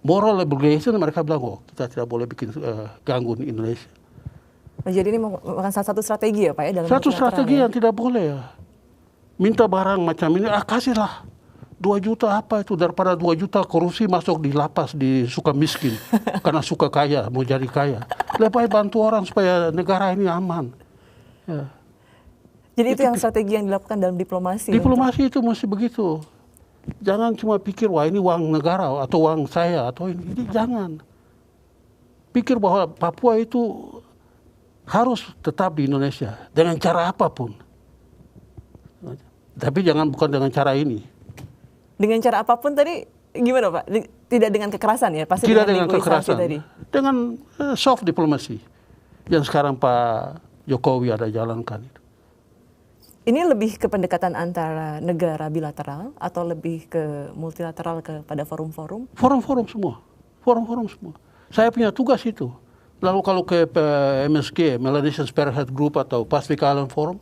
[SPEAKER 2] Moral obligation mereka bilang, oh kita tidak boleh bikin ganggu Indonesia.
[SPEAKER 1] Jadi ini merupakan salah satu strategi ya Pak ya? Dalam
[SPEAKER 2] satu strategi yang tidak boleh ya. Minta barang macam ini, kasihlah. 2 juta apa itu, daripada 2 juta korupsi masuk di lapas di suka miskin karena suka kaya, mau jadi kaya. Lebih bantu orang supaya negara ini aman. Ya.
[SPEAKER 1] Jadi itu yang strategi yang dilakukan dalam diplomasi.
[SPEAKER 2] Diplomasi itu mesti begitu. Jangan cuma pikir wah ini uang negara atau uang saya atau ini jangan. Pikir bahwa Papua itu harus tetap di Indonesia dengan cara apapun. Tapi jangan bukan dengan cara ini.
[SPEAKER 1] Dengan cara apapun tadi gimana Pak? Tidak dengan kekerasan ya? Pasti
[SPEAKER 2] tidak dengan kekerasan.
[SPEAKER 1] Tadi.
[SPEAKER 2] Dengan soft diplomasi yang sekarang Pak Jokowi ada jalankan itu.
[SPEAKER 1] Ini lebih ke pendekatan antara negara bilateral atau lebih ke multilateral kepada forum-forum?
[SPEAKER 2] Forum-forum semua. Forum-forum semua. Saya punya tugas itu. Lalu kalau ke MSG, Melanesian Spearhead Group atau Pacific Island Forum,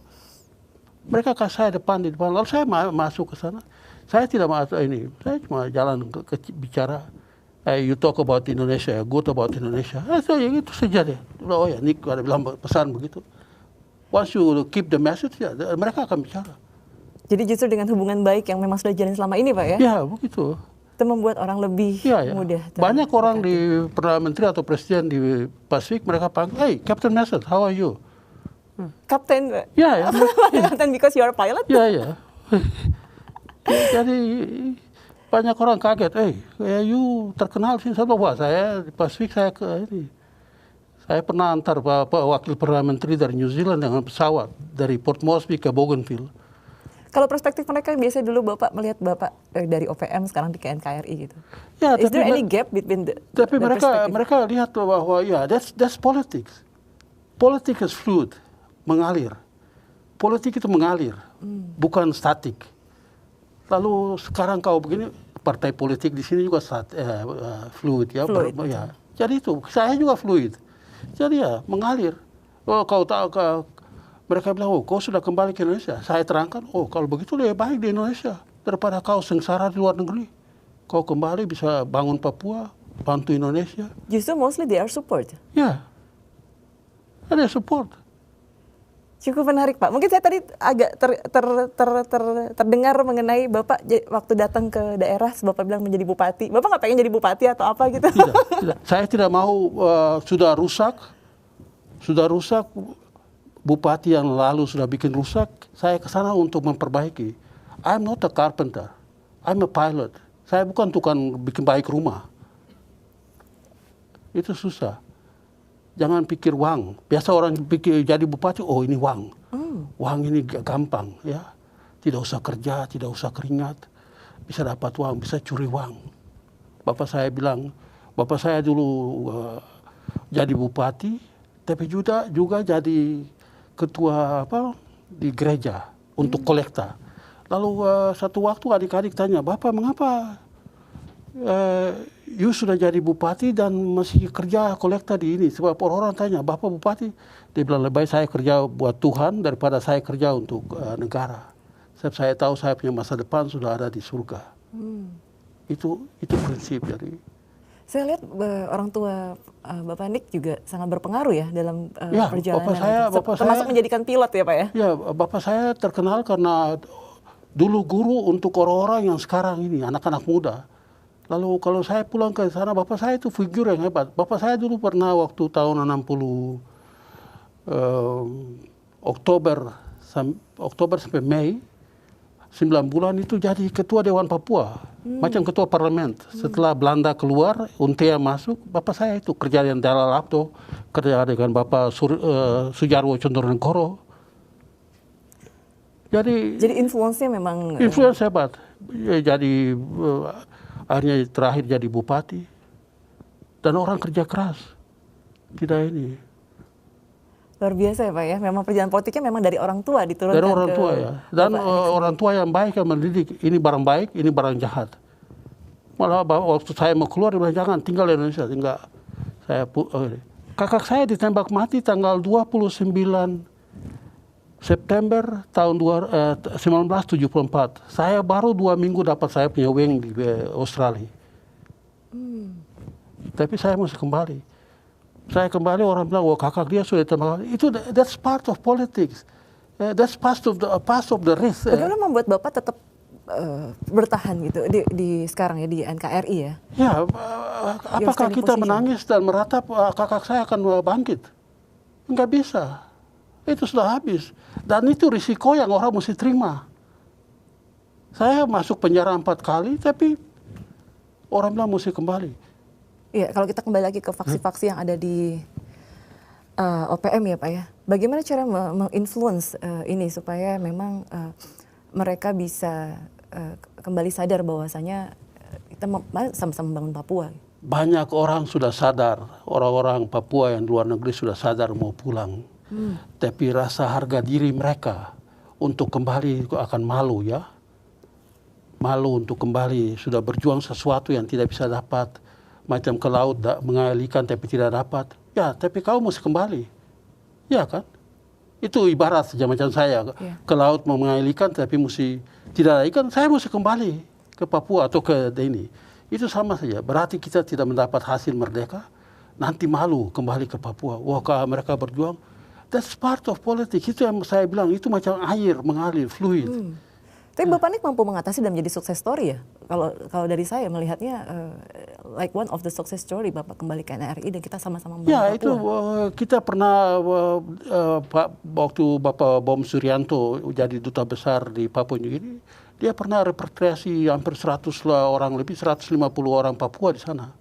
[SPEAKER 2] mereka kasih saya di depan. Lalu saya masuk ke sana. Saya tidak masuk ini, saya cuma jalan bicara. You talk about Indonesia, good about Indonesia. Saya itu saja deh. Oh ya, Nick ada bilang pesan begitu. Once you keep the message, ya, mereka akan bicara.
[SPEAKER 1] Jadi justru dengan hubungan baik yang memang sudah jalan selama ini Pak ya?
[SPEAKER 2] Ya, begitu.
[SPEAKER 1] Itu membuat orang lebih mudah.
[SPEAKER 2] Banyak orang di Perdana Menteri atau Presiden di Pasifik, mereka panggil, hey, Captain Message, how are you?
[SPEAKER 1] Kapten Pak?
[SPEAKER 2] Ya.
[SPEAKER 1] Kapten because you are pilot?
[SPEAKER 2] Ya. Jadi banyak orang kaget, you terkenal sih. Saya bilang, saya di Pasifik, saya pernah antar wakil Perdana Menteri dari New Zealand dengan pesawat dari Port Moresby ke Bougainville.
[SPEAKER 1] Kalau perspektif mereka biasanya dulu Bapak melihat Bapak dari OPM sekarang di KNKRI gitu.
[SPEAKER 2] Ya,
[SPEAKER 1] Is there any gap between the
[SPEAKER 2] Tapi mereka lihat bahwa ya that's politics. Politics is fluid, mengalir. Politik itu mengalir, bukan statik. Lalu sekarang kau begini, partai politik di sini juga fluid ya. Ya. Jadi itu, saya juga fluid. Jadi ya mengalir. Oh, kau tahu, mereka bilang, oh kau sudah kembali ke Indonesia. Saya terangkan, oh kalau begitu lebih baik di Indonesia daripada kau sengsara di luar negeri. Kau kembali bisa bangun Papua, bantu Indonesia.
[SPEAKER 1] Justru mostly they are support.
[SPEAKER 2] Ya, ada support.
[SPEAKER 1] Cukup menarik Pak. Mungkin saya tadi agak terdengar mengenai Bapak waktu datang ke daerah, Bapak bilang menjadi bupati. Bapak nggak pengen jadi bupati atau apa gitu?
[SPEAKER 2] Tidak. Saya tidak mau, sudah rusak, bupati yang lalu sudah bikin rusak, saya ke sana untuk memperbaiki. I'm not a carpenter, I'm a pilot. Saya bukan tukang bikin baik rumah. Itu susah. Jangan pikir uang. Biasa orang pikir jadi bupati, oh ini uang. Uang ini gampang ya. Tidak usah kerja, tidak usah keringat. Bisa dapat uang, bisa curi uang. Bapak saya bilang, bapak saya dulu jadi bupati, tapi juga jadi ketua di gereja untuk kolekta. Lalu satu waktu adik-adik tanya, Bapak mengapa you sudah jadi bupati dan masih kerja kolektor di ini. Sebab orang tanya, Bapak bupati? Dia bilang, lebih baik saya kerja buat Tuhan daripada saya kerja untuk negara. Sebab saya tahu saya punya masa depan sudah ada di surga. Itu prinsip. Jadi
[SPEAKER 1] saya lihat orang tua Bapak Nik juga sangat berpengaruh ya dalam
[SPEAKER 2] ya,
[SPEAKER 1] perjalanan.
[SPEAKER 2] termasuk
[SPEAKER 1] menjadikan pilot ya Pak ya?
[SPEAKER 2] Ya, Bapak saya terkenal karena dulu guru untuk orang-orang yang sekarang ini, anak-anak muda. Lalu kalau saya pulang ke sana, Bapak saya itu figur yang hebat. Bapak saya dulu pernah waktu tahun 60 Oktober sampai Mei, 9 bulan itu jadi ketua Dewan Papua, macam ketua parlemen. Setelah Belanda keluar, Untea masuk, Bapak saya itu kerja dengan Dalal Abdo, kerja dengan Bapak Sujarwo Condronegoro. Jadi
[SPEAKER 1] influence-nya memang
[SPEAKER 2] influence hebat. Jadi akhirnya terakhir jadi bupati. Dan orang kerja keras. Tidak ini.
[SPEAKER 1] Luar biasa ya Pak ya. Memang perjalanan politiknya memang dari orang tua diturunkan
[SPEAKER 2] dari orang tua ya. Dan orang tua yang baik yang mendidik. Ini barang baik, ini barang jahat. Malah waktu saya mau keluar dia bilang jangan tinggal di Indonesia. Tinggal. Kakak saya ditembak mati tanggal 29 September tahun 1974. Saya baru 2 minggu dapat saya punya wing di Australia. Tapi saya mesti kembali. Saya kembali orang bilang, oh kakak dia sudah ditembak. Itu that's part of politics. That's part of the risk.
[SPEAKER 1] Bagaimana membuat Bapak tetap bertahan gitu di sekarang ya di NKRI ya?
[SPEAKER 2] Ya, apakah kita menangis dan meratap kakak saya akan bangkit? Enggak bisa. Itu sudah habis. Dan itu risiko yang orang mesti terima. Saya masuk penjara 4 kali, tapi orang bilang mesti kembali.
[SPEAKER 1] Iya, kalau kita kembali lagi ke faksi-faksi yang ada di OPM ya Pak ya. Bagaimana cara menginfluence ini supaya memang mereka bisa kembali sadar bahwasanya kita sama-sama membangun Papua.
[SPEAKER 2] Banyak orang sudah sadar, orang-orang Papua yang di luar negeri sudah sadar mau pulang. Tapi rasa harga diri mereka untuk kembali akan malu ya. Malu untuk kembali, sudah berjuang sesuatu yang tidak bisa dapat. Macam ke laut mengail ikan tapi tidak dapat. Ya, tapi kau mesti kembali. Ya kan? Itu ibarat saja macam saya. Ke laut mau mengail ikan tapi mesti tidak ada ikan. Saya mesti kembali ke Papua atau ke ini. Itu sama saja. Berarti kita tidak mendapat hasil merdeka. Nanti malu kembali ke Papua. Wah, mereka berjuang. That's part of politics. Itu yang saya bilang. Itu macam air mengalir, fluid.
[SPEAKER 1] Tapi Bapak Nik mampu mengatasi dan menjadi sukses story ya. Kalau dari saya melihatnya like one of the success story Bapak kembali ke NRI dan kita sama-sama membangun
[SPEAKER 2] ya,
[SPEAKER 1] Papua.
[SPEAKER 2] itu kita pernah waktu Bapak Bom Suryanto jadi duta besar di Papua New Guinea, dia pernah repatriasi hampir 100 orang, lebih 150 orang Papua di sana.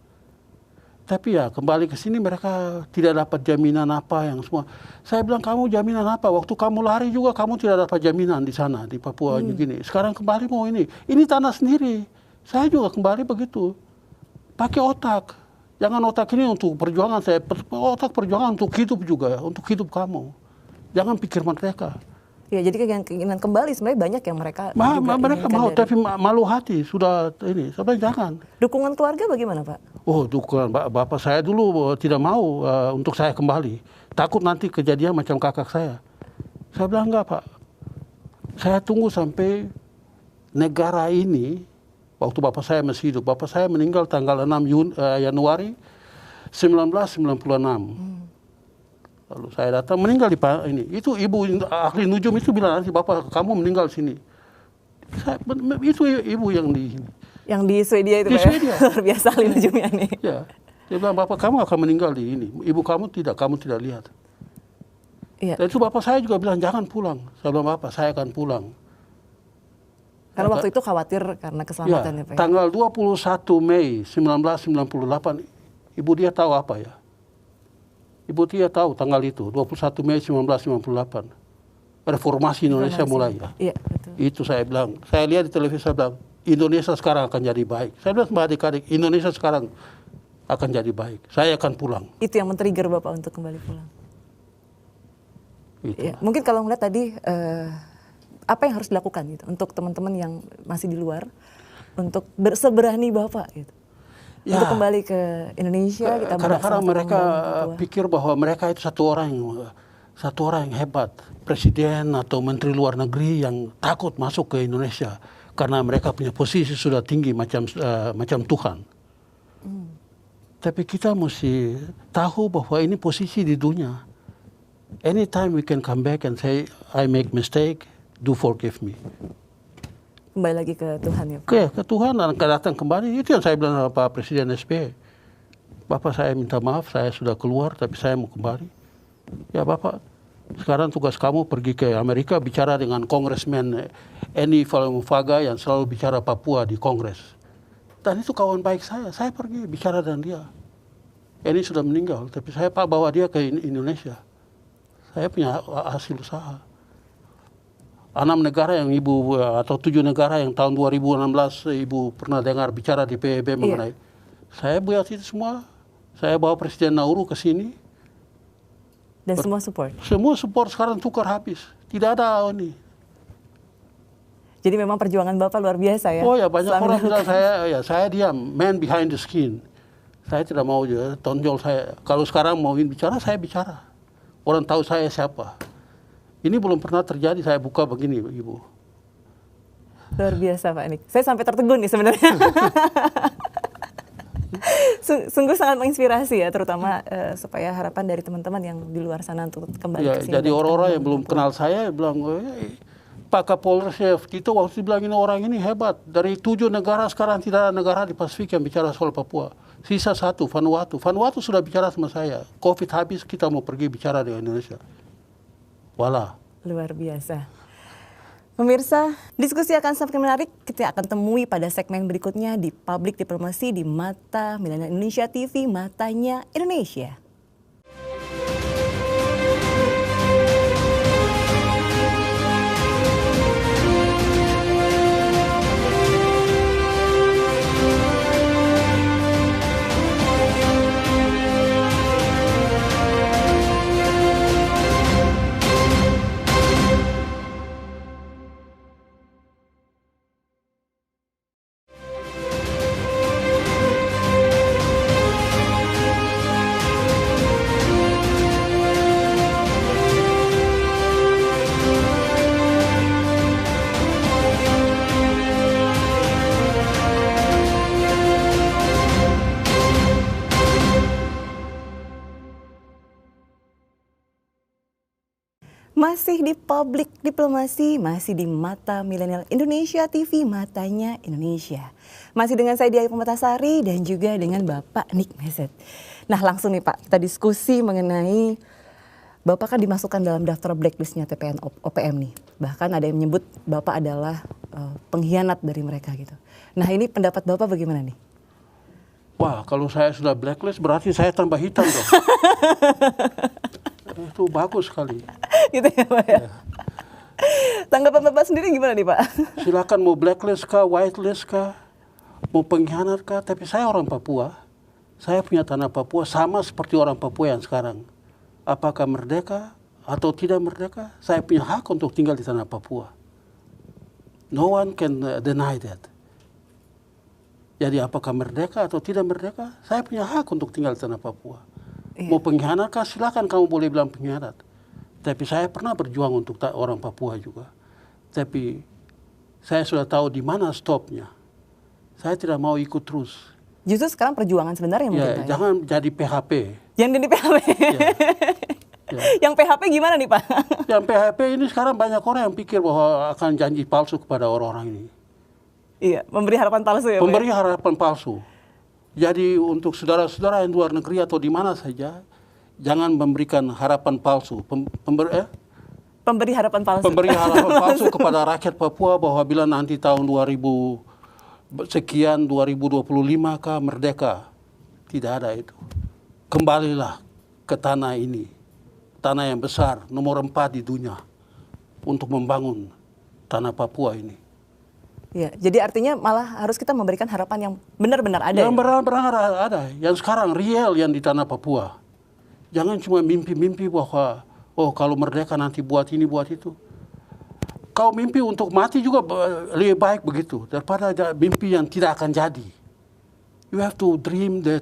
[SPEAKER 2] Tapi ya kembali ke sini mereka tidak dapat jaminan apa yang semua. Saya bilang kamu jaminan apa? Waktu kamu lari juga kamu tidak dapat jaminan di sana di Papua New Guinea. Sekarang kembali mau ini tanah sendiri. Saya juga kembali begitu. Pakai otak. Jangan otak ini untuk perjuangan saya. Otak perjuangan untuk hidup juga, untuk hidup kamu. Jangan pikir mereka.
[SPEAKER 1] Ya, jadi keinginan kembali sebenarnya banyak yang mereka
[SPEAKER 2] mereka mau dari... tapi malu hati sudah ini. Sebenarnya jangan.
[SPEAKER 1] Dukungan keluarga bagaimana Pak?
[SPEAKER 2] Oh, dukungan bapak saya dulu tidak mau untuk saya kembali. Takut nanti kejadian macam kakak saya. Saya bilang enggak Pak. Saya tunggu sampai negara ini, waktu bapak saya masih hidup. Bapak saya meninggal tanggal 6 Januari 1996. Lalu saya datang meninggal di ini. Itu ibu ahli nujum itu bilang nanti bapak kamu meninggal sini. Itu ibu yang di ini.
[SPEAKER 1] Yang di Swedia itu
[SPEAKER 2] di
[SPEAKER 1] Pak
[SPEAKER 2] Swedia.
[SPEAKER 1] Ya? Luar biasa ahli nujumnya nih.
[SPEAKER 2] Ya. Dia bilang bapak kamu akan meninggal di ini. Ibu kamu tidak lihat.
[SPEAKER 1] Iya.
[SPEAKER 2] Dan itu bapak saya juga bilang jangan pulang. Saya bilang bapak saya akan pulang.
[SPEAKER 1] Karena waktu itu khawatir karena keselamatan ya Pak. Ya?
[SPEAKER 2] Tanggal 21 Mei 1998 ibu dia tahu apa ya? Ibu dia tahu tanggal itu, 21 Mei 1998. Reformasi Indonesia mulai ya.
[SPEAKER 1] Iya, betul.
[SPEAKER 2] Itu saya bilang, saya lihat di televisi saya bilang, Indonesia sekarang akan jadi baik. Saya bilang sama adik-adik, Indonesia sekarang akan jadi baik. Saya akan pulang.
[SPEAKER 1] Itu yang men-trigger Bapak untuk kembali pulang. Ya, mungkin kalau melihat tadi, apa yang harus dilakukan gitu, untuk teman-teman yang masih di luar, untuk berseberani Bapak gitu?
[SPEAKER 2] Ya.
[SPEAKER 1] untuk kembali ke Indonesia? Kita
[SPEAKER 2] Kadang-kadang mereka pikir bahwa mereka itu satu orang yang hebat, presiden atau menteri luar negeri yang takut masuk ke Indonesia karena mereka punya posisi sudah tinggi macam Tuhan. Tapi kita mesti tahu bahwa ini posisi di dunia. Anytime we can come back and say, I make mistake, do forgive me.
[SPEAKER 1] Kembali lagi ke Tuhan ya Pak?
[SPEAKER 2] Ke Tuhan dan datang kembali. Itu yang saya bilang sama Pak Presiden SBY. Bapak, saya minta maaf, saya sudah keluar tapi saya mau kembali. Ya Bapak, sekarang tugas kamu pergi ke Amerika bicara dengan Congressman Eni Falamufaga yang selalu bicara Papua di Kongres. Dan itu kawan baik saya pergi bicara dengan dia. Eni sudah meninggal, tapi saya bawa dia ke Indonesia. Saya punya hasil usaha. 6 negara yang Ibu, atau 7 negara yang tahun 2016 Ibu pernah dengar bicara di PBB mengenai. Saya buat itu semua. Saya bawa Presiden Nauru ke sini.
[SPEAKER 1] Dan semua support?
[SPEAKER 2] Semua support sekarang tukar habis. Tidak ada ini.
[SPEAKER 1] Jadi memang perjuangan Bapak luar biasa ya?
[SPEAKER 2] Oh ya, banyak orang bilang saya diam, man behind the skin. Saya tidak mau tonjol saya. Kalau sekarang mau bicara, saya bicara. Orang tahu saya siapa. Ini belum pernah terjadi, saya buka begini, Ibu.
[SPEAKER 1] Luar biasa Pak Nik. Saya sampai tertegun nih sebenarnya. Sungguh sangat menginspirasi ya, terutama supaya harapan dari teman-teman yang di luar sana untuk kembali ke sini.
[SPEAKER 2] Jadi orang-orang yang belum kenal saya bilang, Pak Kapolres Tito waktu bilang ini orang ini hebat. Dari 7 negara sekarang tidak ada negara di Pasifik yang bicara soal Papua. Sisa 1, Vanuatu. Vanuatu sudah bicara sama saya. Covid habis, kita mau pergi bicara dengan Indonesia. Wala.
[SPEAKER 1] Luar biasa. Pemirsa, diskusi akan semakin menarik. Kita akan temui pada segmen berikutnya di Public Diplomasi di Mata Milenial Indonesia TV, Matanya Indonesia. Masih di Public Diplomasi, masih di Mata Milenial Indonesia TV, Matanya Indonesia. Masih dengan saya Diah Permatasari dan juga dengan Bapak Nik Meset. Nah langsung nih Pak, kita diskusi mengenai Bapak kan dimasukkan dalam daftar blacklistnya TPN OPM nih. Bahkan ada yang menyebut Bapak adalah pengkhianat dari mereka gitu. Nah ini pendapat Bapak bagaimana nih?
[SPEAKER 2] Wah, kalau saya sudah blacklist berarti saya tambah hitam dong. Itu bagus sekali.
[SPEAKER 1] Gitu ya Pak ya? Tanggapan Bapak sendiri gimana nih Pak?
[SPEAKER 2] Silakan mau blacklist kah, whitelist kah, mau pengkhianat kah, tapi saya orang Papua. Saya punya tanah Papua sama seperti orang Papua yang sekarang. Apakah merdeka atau tidak merdeka, saya punya hak untuk tinggal di tanah Papua. No one can deny that. Jadi apakah merdeka atau tidak merdeka, saya punya hak untuk tinggal di tanah Papua. Iya. Mau pengkhianat kah, silakan kamu boleh bilang pengkhianat. Tapi saya pernah berjuang untuk orang Papua juga. Tapi saya sudah tahu di mana stopnya. Saya tidak mau ikut terus.
[SPEAKER 1] Justru sekarang perjuangan sebenarnya mungkin.
[SPEAKER 2] Ya, jangan jadi PHP.
[SPEAKER 1] Jangan jadi PHP. Ya. Yang PHP gimana nih Pak?
[SPEAKER 2] Yang PHP ini sekarang banyak orang yang pikir bahwa akan janji palsu kepada orang-orang ini.
[SPEAKER 1] Iya, memberi harapan palsu ya Pak?
[SPEAKER 2] Memberi harapan palsu. Jadi untuk saudara-saudara yang luar negeri atau di mana saja, jangan memberikan harapan palsu.
[SPEAKER 1] Pemberi harapan palsu.
[SPEAKER 2] Pemberi harapan palsu kepada rakyat Papua bahwa bila nanti tahun 2000 sekian 2025 kah merdeka. Tidak ada itu. Kembalilah ke tanah ini. Tanah yang besar, nomor 4 di dunia. Untuk membangun tanah Papua ini.
[SPEAKER 1] Ya, jadi artinya malah harus kita memberikan harapan yang benar-benar ada.
[SPEAKER 2] Yang benar-benar ada. Yang sekarang real yang di tanah Papua. Jangan cuma mimpi-mimpi bahwa kalau merdeka nanti buat ini, buat itu. Kau mimpi untuk mati juga lebih baik begitu daripada mimpi yang tidak akan jadi. You have to dream the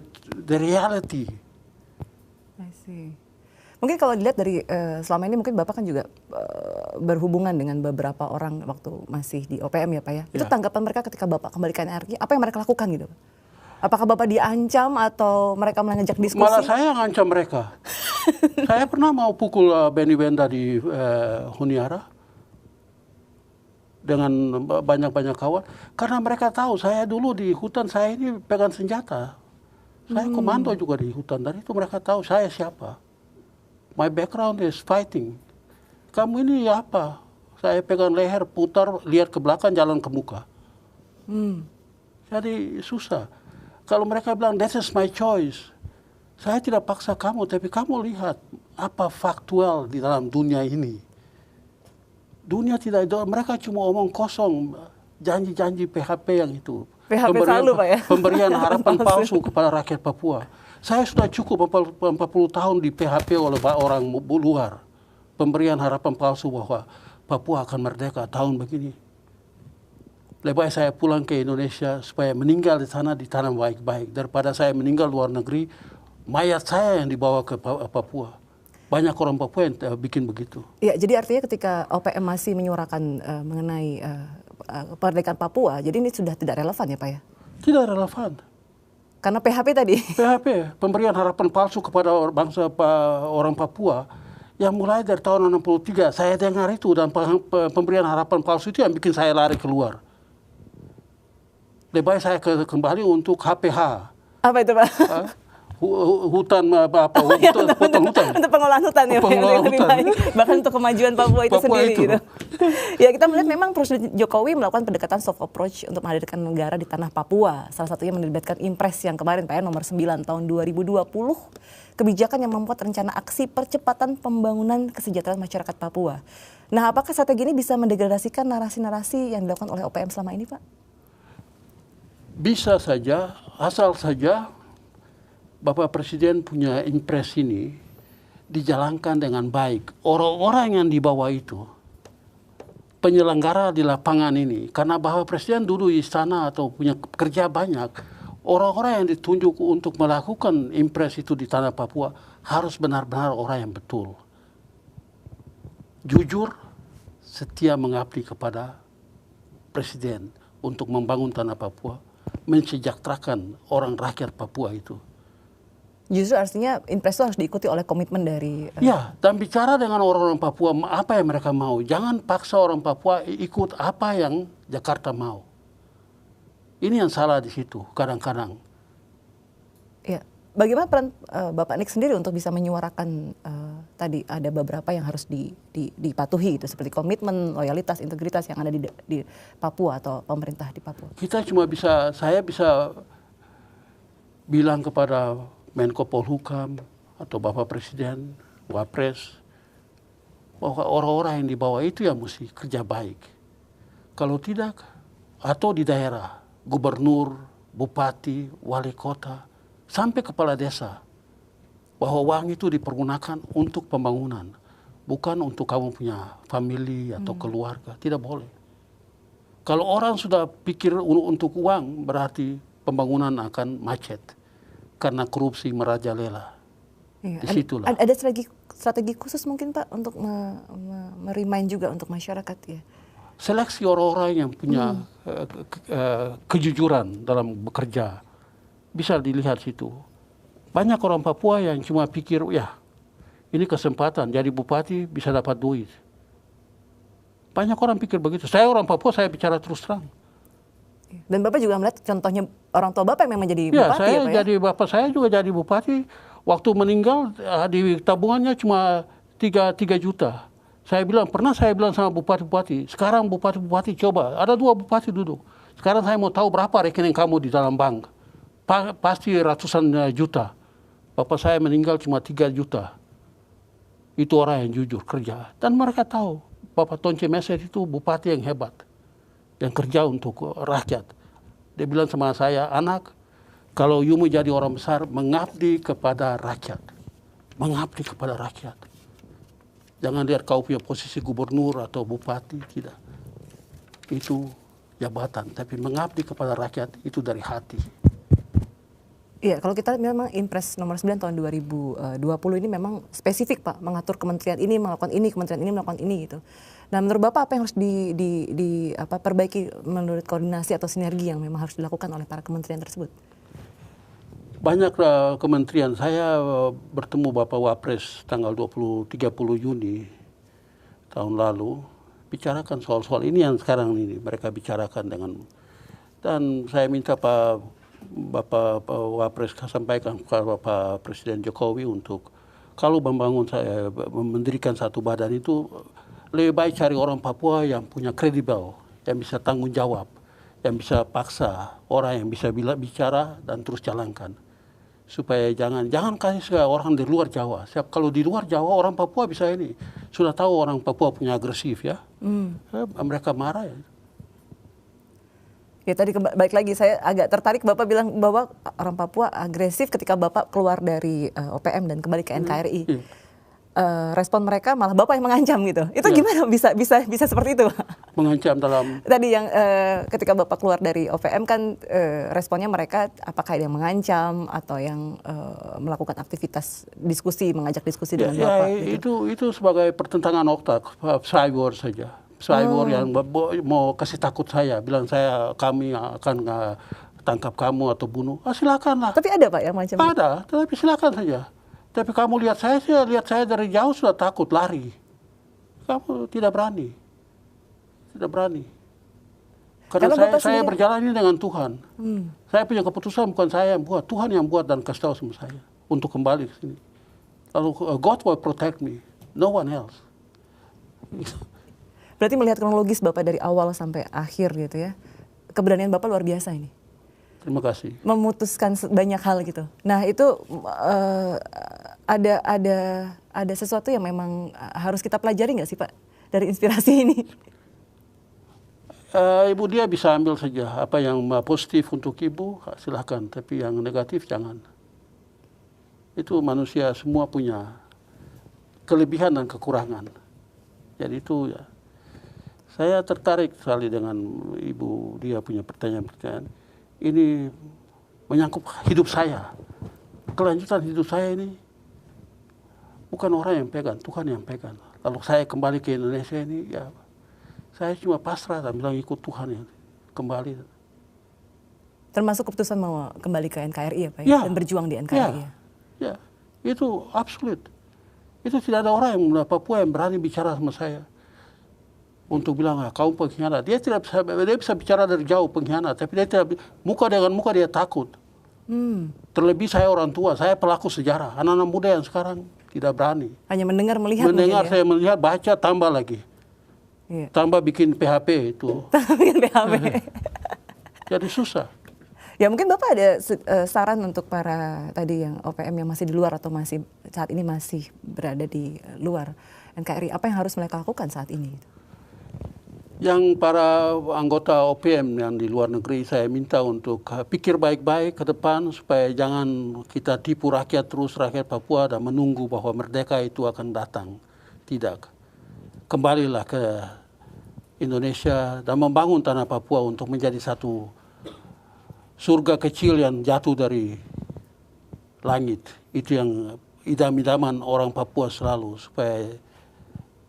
[SPEAKER 2] reality.
[SPEAKER 1] I see. Mungkin kalau dilihat dari selama ini mungkin Bapak kan juga berhubungan dengan beberapa orang waktu masih di OPM ya Pak ya. Itu tanggapan mereka ketika Bapak kembali ke NRI, apa yang mereka lakukan gitu? Apakah Bapak diancam atau mereka mengajak diskusi?
[SPEAKER 2] Malah saya yang ngancam mereka. Saya pernah mau pukul Benny Wenda di Huniara dengan banyak-banyak kawan. Karena mereka tahu saya dulu di hutan, saya ini pegang senjata. Saya komando juga di hutan, dan itu mereka tahu saya siapa. My background is fighting. Kamu ini apa? Saya pegang leher, putar, lihat ke belakang, jalan ke muka. Jadi susah. Kalau mereka bilang, that is my choice. Saya tidak paksa kamu, tapi kamu lihat apa faktual di dalam dunia ini. Dunia tidak, mereka cuma omong kosong, janji-janji PHP yang itu.
[SPEAKER 1] PHP selalu Pak ya?
[SPEAKER 2] Pemberian harapan palsu kepada rakyat Papua. Saya sudah cukup 40 tahun di PHP oleh orang luar. Pemberian harapan palsu bahwa Papua akan merdeka tahun begini. Lebih baik saya pulang ke Indonesia supaya meninggal di sana ditanam baik-baik. Daripada saya meninggal luar negeri, mayat saya yang dibawa ke Papua. Banyak orang Papua yang bikin begitu.
[SPEAKER 1] Ya, jadi artinya ketika OPM masih menyuarakan mengenai kemerdekaan Papua, jadi ini sudah tidak relevan ya Pak ya?
[SPEAKER 2] Tidak relevan.
[SPEAKER 1] Karena PHP tadi.
[SPEAKER 2] PHP, pemberian harapan palsu kepada bangsa orang Papua, yang mulai dari tahun 63, saya dengar itu, dan pemberian harapan palsu itu yang bikin saya lari keluar. Lebih baik saya kembali untuk HPH.
[SPEAKER 1] Apa itu Pak?
[SPEAKER 2] Hutan potong hutan.
[SPEAKER 1] Untuk pengolahan hutan ya,
[SPEAKER 2] Pengolahan
[SPEAKER 1] lebih
[SPEAKER 2] hutan.
[SPEAKER 1] baik. Bahkan untuk kemajuan Papua itu sendiri
[SPEAKER 2] itu.
[SPEAKER 1] gitu. Ya, kita melihat memang Presiden Jokowi melakukan pendekatan soft approach untuk menghadirkan negara di tanah Papua. Salah satunya menerbitkan Impres yang kemarin Pak ya, nomor 9 tahun 2020, kebijakan yang membuat rencana aksi percepatan pembangunan kesejahteraan masyarakat Papua. Nah, apakah strategi ini bisa mendegradasikan narasi-narasi yang dilakukan oleh OPM selama ini, Pak?
[SPEAKER 2] Bisa saja, asal saja Bapak Presiden punya impres ini dijalankan dengan baik. Orang-orang yang di bawah itu, penyelenggara di lapangan ini, karena Bapak Presiden dulu di istana atau punya kerja banyak, orang-orang yang ditunjuk untuk melakukan impres itu di tanah Papua harus benar-benar orang yang betul. Jujur, setia mengabdi kepada Presiden untuk membangun tanah Papua, mensejahterakan orang rakyat Papua itu.
[SPEAKER 1] Justru artinya impres itu harus diikuti oleh komitmen dari...
[SPEAKER 2] Ya, dan bicara dengan orang-orang Papua apa yang mereka mau. Jangan paksa orang Papua ikut apa yang Jakarta mau. Ini yang salah di situ kadang-kadang.
[SPEAKER 1] Ya, bagaimana peran Bapak Nik sendiri untuk bisa menyuarakan tadi ada beberapa yang harus dipatuhi itu, seperti komitmen, loyalitas, integritas yang ada di Papua atau pemerintah di Papua.
[SPEAKER 2] Saya bisa bilang kepada Menko Polhukam atau Bapak Presiden, Wapres, bahwa orang-orang yang di bawah itu yang mesti kerja baik. Kalau tidak, atau di daerah, gubernur, bupati, wali kota, sampai kepala desa, bahwa uang itu dipergunakan untuk pembangunan, bukan untuk kamu punya famili atau keluarga. Tidak boleh. Kalau orang sudah pikir untuk uang, berarti pembangunan akan macet. Karena korupsi merajalela.
[SPEAKER 1] Ya,
[SPEAKER 2] Disitulah.
[SPEAKER 1] Ada strategi khusus mungkin Pak untuk merimain juga untuk masyarakat ya?
[SPEAKER 2] Seleksi orang-orang yang punya kejujuran dalam bekerja. Bisa dilihat situ. Banyak orang Papua yang cuma pikir, ya ini kesempatan jadi bupati bisa dapat duit. Banyak orang pikir begitu. Saya orang Papua, saya bicara terus terang.
[SPEAKER 1] Dan Bapak juga melihat contohnya orang tua Bapak yang memang jadi bupati
[SPEAKER 2] saya
[SPEAKER 1] ya Pak ya?
[SPEAKER 2] Bapak saya juga jadi bupati. Waktu meninggal di tabungannya cuma 3 juta. Saya bilang sama bupati-bupati, sekarang bupati-bupati coba, ada 2 bupati duduk. Sekarang saya mau tahu berapa rekening kamu di dalam bank. Pasti ratusan juta. Bapak saya meninggal cuma 3 juta. Itu orang yang jujur kerja. Dan mereka tahu Bapak Tonce Meser itu bupati yang hebat. Yang kerja untuk rakyat. Dia bilang sama saya, anak, kalau you mau jadi orang besar, mengabdi kepada rakyat. Mengabdi kepada rakyat. Jangan lihat kau punya posisi gubernur atau bupati, tidak. Itu jabatan, tapi mengabdi kepada rakyat itu dari hati.
[SPEAKER 1] Iya, kalau kita memang Impres nomor 9 tahun 2020 ini memang spesifik Pak, mengatur kementerian ini melakukan ini, kementerian ini melakukan ini gitu. Nah, menurut Bapak apa yang harus perbaiki menurut koordinasi atau sinergi yang memang harus dilakukan oleh para kementerian tersebut?
[SPEAKER 2] Banyak kementerian. Saya bertemu Bapak Wapres tanggal 30 Juni tahun lalu, bicarakan soal-soal ini yang sekarang ini mereka bicarakan dan saya minta Bapak Wapres sampaikan kepada Bapak Presiden Jokowi untuk kalau mendirikan satu badan itu lebih baik cari orang Papua yang punya kredibel, yang bisa tanggung jawab, yang bisa paksa orang yang bisa bicara dan terus jalankan. Supaya jangan kasih orang di luar Jawa. Kalau di luar Jawa orang Papua bisa ini. Sudah tahu orang Papua punya agresif ya. Mereka marah ya.
[SPEAKER 1] Ya tadi balik lagi saya agak tertarik Bapak bilang bahwa orang Papua agresif ketika Bapak keluar dari OPM dan kembali ke NKRI. Respon mereka malah Bapak yang mengancam gitu. Itu gimana bisa seperti itu?
[SPEAKER 2] Mengancam dalam
[SPEAKER 1] tadi yang ketika Bapak keluar dari OPM kan responnya mereka apakah yang mengancam atau yang melakukan aktivitas mengajak diskusi dengan Bapak gitu.
[SPEAKER 2] Itu sebagai pertentangan otak, cyber saja. Cyber yang mau kasih takut saya, bilang kami akan tangkap kamu atau bunuh. Silakanlah.
[SPEAKER 1] Tapi ada Pak yang macam itu?
[SPEAKER 2] Ada, tapi silakan saja. Tapi kamu lihat saya dari jauh sudah takut, lari. Kamu tidak berani. Tidak berani. Karena saya berjalan ini dengan Tuhan. Saya punya keputusan bukan saya yang buat, Tuhan yang buat dan kasih tahu sama saya untuk kembali ke sini. Lalu God will protect me, no one else.
[SPEAKER 1] Berarti melihat kronologis Bapak dari awal sampai akhir gitu ya, keberanian Bapak luar biasa ini.
[SPEAKER 2] Terima kasih.
[SPEAKER 1] Memutuskan banyak hal gitu. Nah itu ada sesuatu yang memang harus kita pelajari nggak sih Pak dari inspirasi ini?
[SPEAKER 2] Ibu dia bisa ambil saja apa yang positif untuk ibu silahkan, tapi yang negatif jangan. Itu manusia semua punya kelebihan dan kekurangan. Jadi itu ya. Saya tertarik sekali dengan ibu dia punya pertanyaan-pertanyaan. Ini menyangkut hidup saya. Kelanjutan hidup saya ini bukan orang yang pegang, Tuhan yang pegang. Lalu saya kembali ke Indonesia ini, ya saya cuma pasrah dan bilang ikut Tuhan yang kembali.
[SPEAKER 1] Termasuk keputusan mau kembali ke NKRI ya Pak? Ya. Dan berjuang di NKRI
[SPEAKER 2] ya. Itu absolut. Itu tidak ada orang yang Papua yang berani bicara sama saya. Untuk bilang, kamu pengkhianat. Dia bisa bicara dari jauh pengkhianat, tapi dia tidak, muka dengan muka dia takut. Terlebih saya orang tua, saya pelaku sejarah. Anak-anak muda yang sekarang tidak berani.
[SPEAKER 1] Hanya mendengar, melihat.
[SPEAKER 2] Mendengar, saya melihat, baca, tambah lagi. Iya. Tambah bikin PHP itu.
[SPEAKER 1] Bikin PHP.
[SPEAKER 2] Jadi susah.
[SPEAKER 1] Ya mungkin Bapak ada saran untuk para tadi yang OPM yang masih di luar atau masih saat ini masih berada di luar NKRI. Apa yang harus mereka lakukan saat ini?
[SPEAKER 2] Yang para anggota OPM yang di luar negeri saya minta untuk pikir baik-baik ke depan supaya jangan kita tipu rakyat Papua dan menunggu bahwa merdeka itu akan datang. Tidak. Kembalilah ke Indonesia dan membangun tanah Papua untuk menjadi satu surga kecil yang jatuh dari langit. Itu yang idam-idaman orang Papua selalu supaya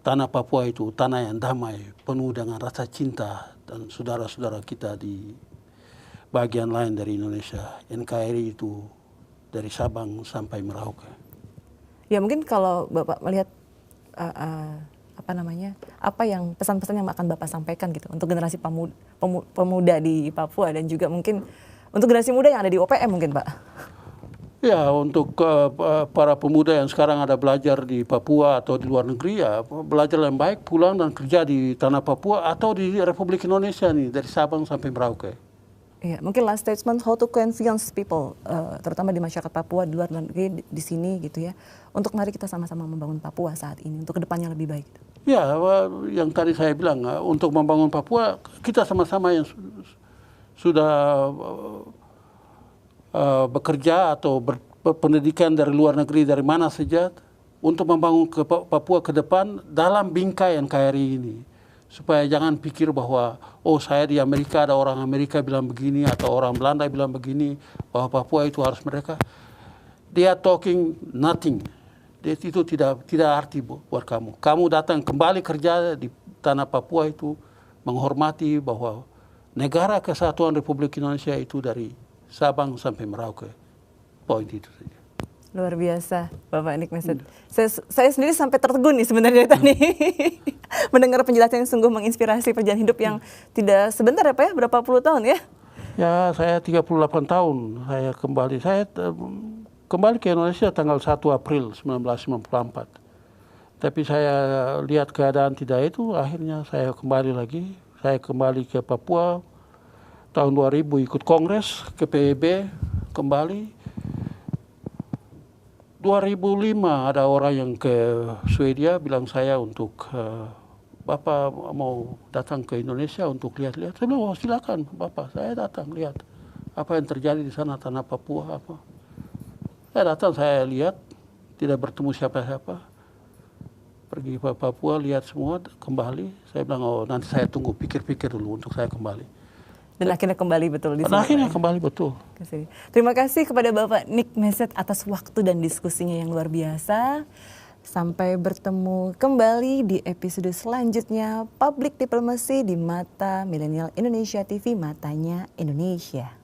[SPEAKER 2] tanah Papua itu tanah yang damai, penuh dengan rasa cinta dan saudara-saudara kita di bagian lain dari Indonesia. NKRI itu dari Sabang sampai Merauke.
[SPEAKER 1] Ya mungkin kalau Bapak melihat apa yang pesan-pesan yang akan Bapak sampaikan gitu untuk generasi pemuda di Papua dan juga mungkin untuk generasi muda yang ada di OPM mungkin Pak.
[SPEAKER 2] Ya, untuk para pemuda yang sekarang ada belajar di Papua atau di luar negeri, ya belajar yang baik, pulang dan kerja di tanah Papua atau di Republik Indonesia nih, dari Sabang sampai Merauke.
[SPEAKER 1] Ya, mungkin last statement, how to convince people, terutama di masyarakat Papua, di luar negeri, di sini gitu ya, untuk mari kita sama-sama membangun Papua saat ini, untuk kedepannya lebih baik.
[SPEAKER 2] Ya, yang tadi saya bilang, untuk membangun Papua, kita sama-sama yang sudah bekerja atau berpendidikan dari luar negeri dari mana saja untuk membangun Papua ke depan dalam bingkai NKRI ini Supaya jangan pikir bahwa, oh saya di Amerika ada orang Amerika bilang begini, atau orang Belanda bilang begini, bahwa Papua itu harus mereka. Dia talking nothing. Itu tidak arti buat kamu. Kamu datang kembali kerja di tanah Papua itu menghormati bahwa negara kesatuan Republik Indonesia itu dari Sabang sampai Merauke. Poin itu saja.
[SPEAKER 1] Luar biasa, Bapak Nick Messet. Saya sendiri sampai tertegun nih sebenarnya tadi. Mendengar penjelasan yang sungguh menginspirasi perjalanan hidup yang tidak sebentar ya Pak ya, berapa puluh tahun ya?
[SPEAKER 2] Ya, saya 38 tahun saya kembali. Saya kembali ke Indonesia tanggal 1 April 1994. Tapi saya lihat keadaan tidak itu, akhirnya saya kembali lagi. Saya kembali ke Papua tahun 2000 ikut kongres ke PBB kembali. 2005 ada orang yang ke Swedia bilang saya untuk Bapak mau datang ke Indonesia untuk lihat-lihat. Saya bilang, oh, silakan Bapak, saya datang lihat apa yang terjadi di sana tanah Papua apa. Saya datang, saya lihat, tidak bertemu siapa-siapa. Pergi ke Papua, lihat semua, kembali. Saya bilang, oh nanti saya tunggu, pikir-pikir dulu untuk saya kembali.
[SPEAKER 1] Dan akhirnya kembali betul di sini.
[SPEAKER 2] Akhirnya kembali betul.
[SPEAKER 1] Terima kasih kepada Bapak Nick Messet atas waktu dan diskusinya yang luar biasa. Sampai bertemu kembali di episode selanjutnya Public Diplomacy di Mata Milenial Indonesia TV, Matanya Indonesia.